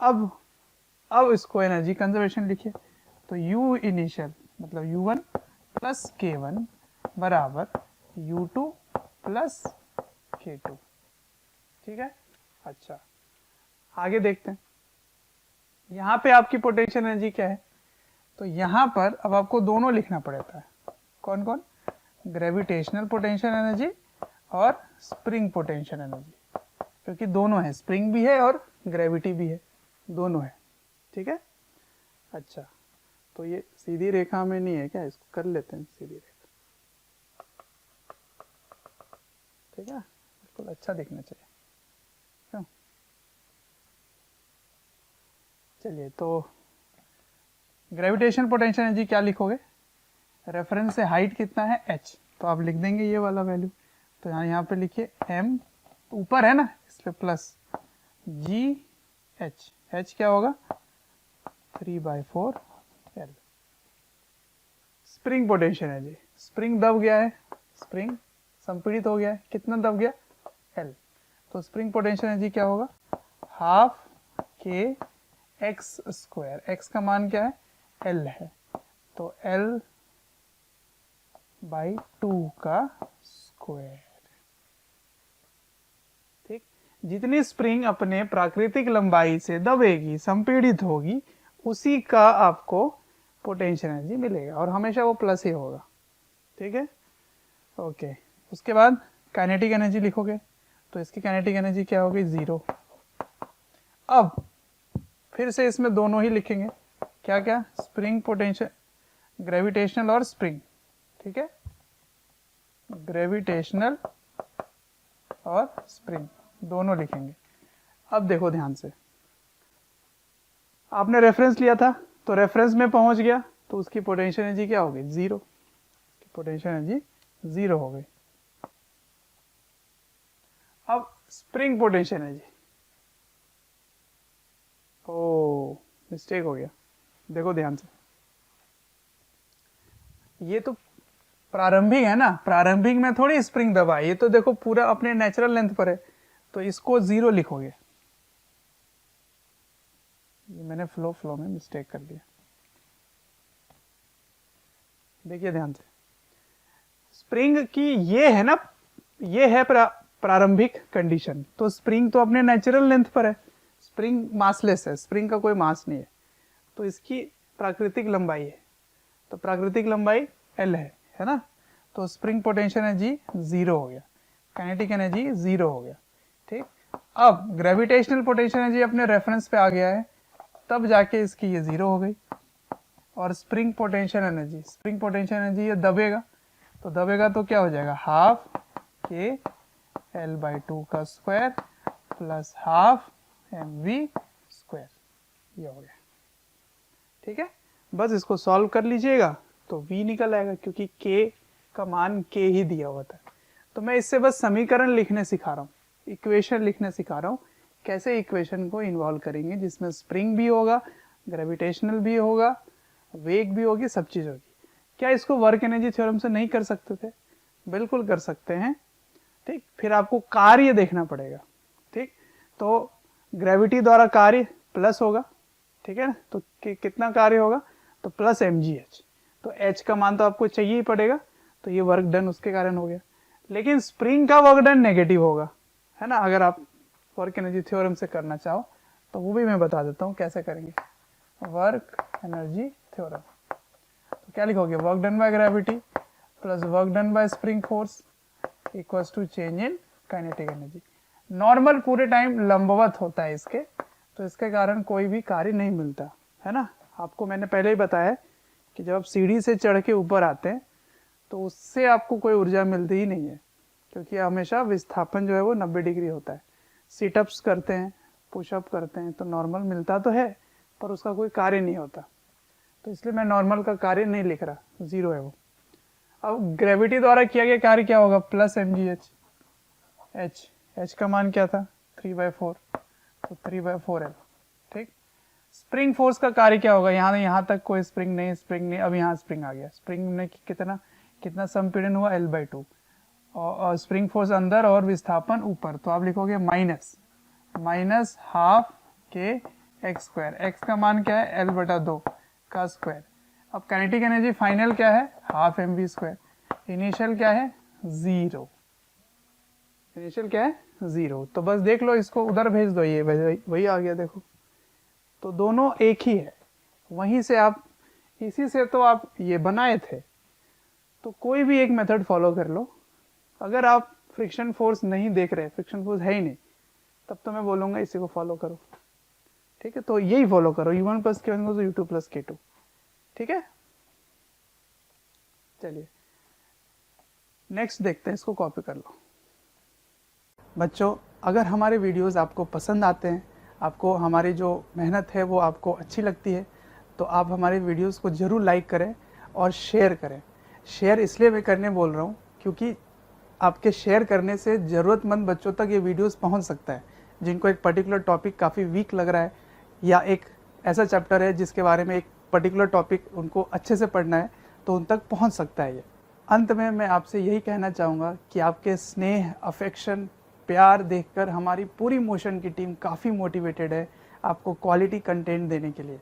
अब इसको एनर्जी कंजर्वेशन लिखिए, तो U इनिशियल मतलब U1 + K1 बराबर U2 + K2। ठीक है, अच्छा आगे देखते हैं, यहाँ पे आपकी पोटेंशियल एनर्जी क्या है। तो यहाँ पर अब आपको दोनों लिखना पड़ता है, कौन कौन, ग्रेविटेशनल पोटेंशियल एनर्जी और स्प्रिंग पोटेंशियल एनर्जी, क्योंकि दोनों है, स्प्रिंग भी है और ग्रेविटी भी है, दोनों है। ठीक है, अच्छा तो ये सीधी रेखा में नहीं है क्या, इसको कर लेते हैं सीधी रेखा। ठीक है, बिल्कुल अच्छा दिखना चाहिए। क्यों? चलिए, तो ग्रेविटेशन पोटेंशियल एनर्जी क्या लिखोगे? रेफरेंस से हाइट कितना है h, तो आप लिख देंगे ये वाला वैल्यू। तो यहाँ पे लिखिए m, ऊपर है ना इस पे प्लस g h क्या होगा 3/4 L। Spring potential energy, spring दब गया है, स्प्रिंग संपीड़ित हो गया है, कितना दब गया L, तो स्प्रिंग पोटेंशियल एनर्जी क्या होगा हाफ के एक्स स्क्वायर, एक्स का मान क्या है L है, तो L बाई 2 का स्क्वायर। ठीक, जितनी स्प्रिंग अपने प्राकृतिक लंबाई से दबेगी, संपीड़ित होगी, उसी का आपको पोटेंशियल एनर्जी मिलेगा, और हमेशा वो प्लस ही होगा। ठीक है, ओके। उसके बाद काइनेटिक एनर्जी लिखोगे, तो इसकी काइनेटिक एनर्जी क्या होगी 0। अब फिर से इसमें दोनों ही लिखेंगे, क्या क्या, स्प्रिंग पोटेंशियल, ग्रेविटेशनल और स्प्रिंग। ठीक है, ग्रेविटेशनल और स्प्रिंग दोनों लिखेंगे। अब देखो ध्यान से, आपने रेफरेंस लिया था, तो रेफरेंस में पहुंच गया, तो उसकी पोटेंशियल एनर्जी क्या हो गई 0, पोटेंशियल एनर्जी 0 हो गई। अब स्प्रिंग पोटेंशियल एनर्जी, ओ मिस्टेक हो गया, देखो ध्यान से, ये तो प्रारंभिक है ना, प्रारंभिक में थोड़ी स्प्रिंग दबा, ये तो देखो पूरा अपने नेचुरल लेंथ पर है, तो इसको 0 लिखोगे। ये मैंने फ्लो में मिस्टेक कर दिया, देखिए ध्यान से, स्प्रिंग की ये है ना, ये है प्रारंभिक कंडीशन, तो स्प्रिंग तो अपने नेचुरल लेंथ पर है, स्प्रिंग मासलेस है, स्प्रिंग का कोई मास नहीं है, तो इसकी प्राकृतिक लंबाई है, तो प्राकृतिक लंबाई L है ना, तो स्प्रिंग पोटेंशियल एनर्जी 0 हो गया, काइनेटिक एनर्जी 0 हो गया। ठीक, अब ग्रेविटेशनल पोटेंशियल एनर्जी अपने रेफरेंस पे आ गया है, तब जाके इसकी ये 0 हो गई। और spring potential energy, spring potential energy ये दबेगा, तो दबेगा तो क्या हो जाएगा हाफ के L/2 का square plus half mv square, ये हो गया। ठीक है, बस इसको सॉल्व कर लीजिएगा तो v निकल आएगा, क्योंकि k का मान k ही दिया हुआ था। तो मैं इससे बस समीकरण लिखने सिखा रहा हूँ, इक्वेशन लिखने सिखा रहा हूँ, कैसे इक्वेशन को इन्वॉल्व करेंगे, जिसमें स्प्रिंग भी होगा, ग्रेविटेशनल भी होगा, वेग भी होगी, सब चीज होगी। क्या इसको वर्क एनर्जी थ्योरम से नहीं कर सकते थे? बिल्कुल कर सकते हैं। ठीक, फिर आपको कार्य देखना पड़ेगा। ठीक, तो ग्रेविटी द्वारा कार्य प्लस होगा, ठीक है ना, तो कितना कार्य होगा, तो प्लस mgh, तो h का मान तो आपको चाहिए ही पड़ेगा, तो ये वर्क डन उसके कारण हो गया। लेकिन स्प्रिंग का वर्क डन नेगेटिव होगा, है ना, अगर आप वर्क एनर्जी थ्योरम से करना चाहो तो वो भी मैं बता देता हूँ कैसे करेंगे। वर्क एनर्जी थ्योरम, तो क्या लिखोगे, work done by gravity plus work done by spring force equals to change in kinetic energy. Normal पूरे टाइम लंबवत होता है इसके, तो इसके कारण कोई भी कार्य नहीं मिलता है ना। आपको मैंने पहले ही बताया कि जब आप सीढ़ी से चढ़ के ऊपर आते हैं तो उससे आपको कोई ऊर्जा मिलती ही नहीं है, क्योंकि हमेशा विस्थापन जो है वो 90 डिग्री होता है। सिटअप्स करते हैं, पुशअप करते हैं तो नॉर्मल मिलता तो है, पर उसका कोई कार्य नहीं होता, तो इसलिए मैं नॉर्मल का कार्य नहीं लिख रहा, 0 है वो। अब ग्रेविटी द्वारा किया गया कार्य क्या होगा, प्लस mgh, h का मान क्या था 3/4, तो 3/4 है। ठीक, स्प्रिंग फोर्स का कार्य क्या होगा, यहाँ तक कोई स्प्रिंग नहीं, अब यहाँ स्प्रिंग आ गया, स्प्रिंग में कितना संपीड़न हुआ L/2, और स्प्रिंग फोर्स अंदर और विस्थापन ऊपर, तो आप लिखोगे माइनस हाफ के एक्स स्क्वायर, एक्स का मान क्या है L/2 का स्क्वायर। अब काइनेटिक एनर्जी फाइनल क्या है, हाफ mv स्क्वायर, इनिशियल क्या है 0, इनिशियल क्या है 0, तो बस देख लो, इसको उधर भेज दो, ये वही आ गया, देखो तो दोनों एक ही है, वहीं से आप, इसी से तो आप ये बनाए थे, तो कोई भी एक मेथड फॉलो कर लो। अगर आप फ्रिक्शन फोर्स नहीं देख रहे, फ्रिक्शन फोर्स है ही नहीं, तब तो मैं बोलूंगा इसी को फॉलो करो। ठीक है, तो यही फॉलो करो, u1 + k1 u2 + k2। ठीक है, चलिए नेक्स्ट देखते हैं, इसको कॉपी कर लो। बच्चों, अगर हमारे वीडियोस आपको पसंद आते हैं, आपको हमारी जो मेहनत है वो आपको अच्छी लगती है, तो आप हमारे वीडियोस को ज़रूर लाइक करें और शेयर करें। शेयर इसलिए मैं करने बोल रहा हूँ क्योंकि आपके शेयर करने से ज़रूरतमंद बच्चों तक ये वीडियोस पहुँच सकता है, जिनको एक पर्टिकुलर टॉपिक काफ़ी वीक लग रहा है या एक ऐसा चैप्टर है जिसके बारे में एक पर्टिकुलर टॉपिक उनको अच्छे से पढ़ना है, तो उन तक पहुँच सकता है ये। अंत में मैं आपसे यही कहना चाहूँगा कि आपके स्नेह, अफेक्शन, प्यार देखकर हमारी पूरी मोशन की टीम काफ़ी मोटिवेटेड है आपको क्वालिटी कंटेंट देने के लिए।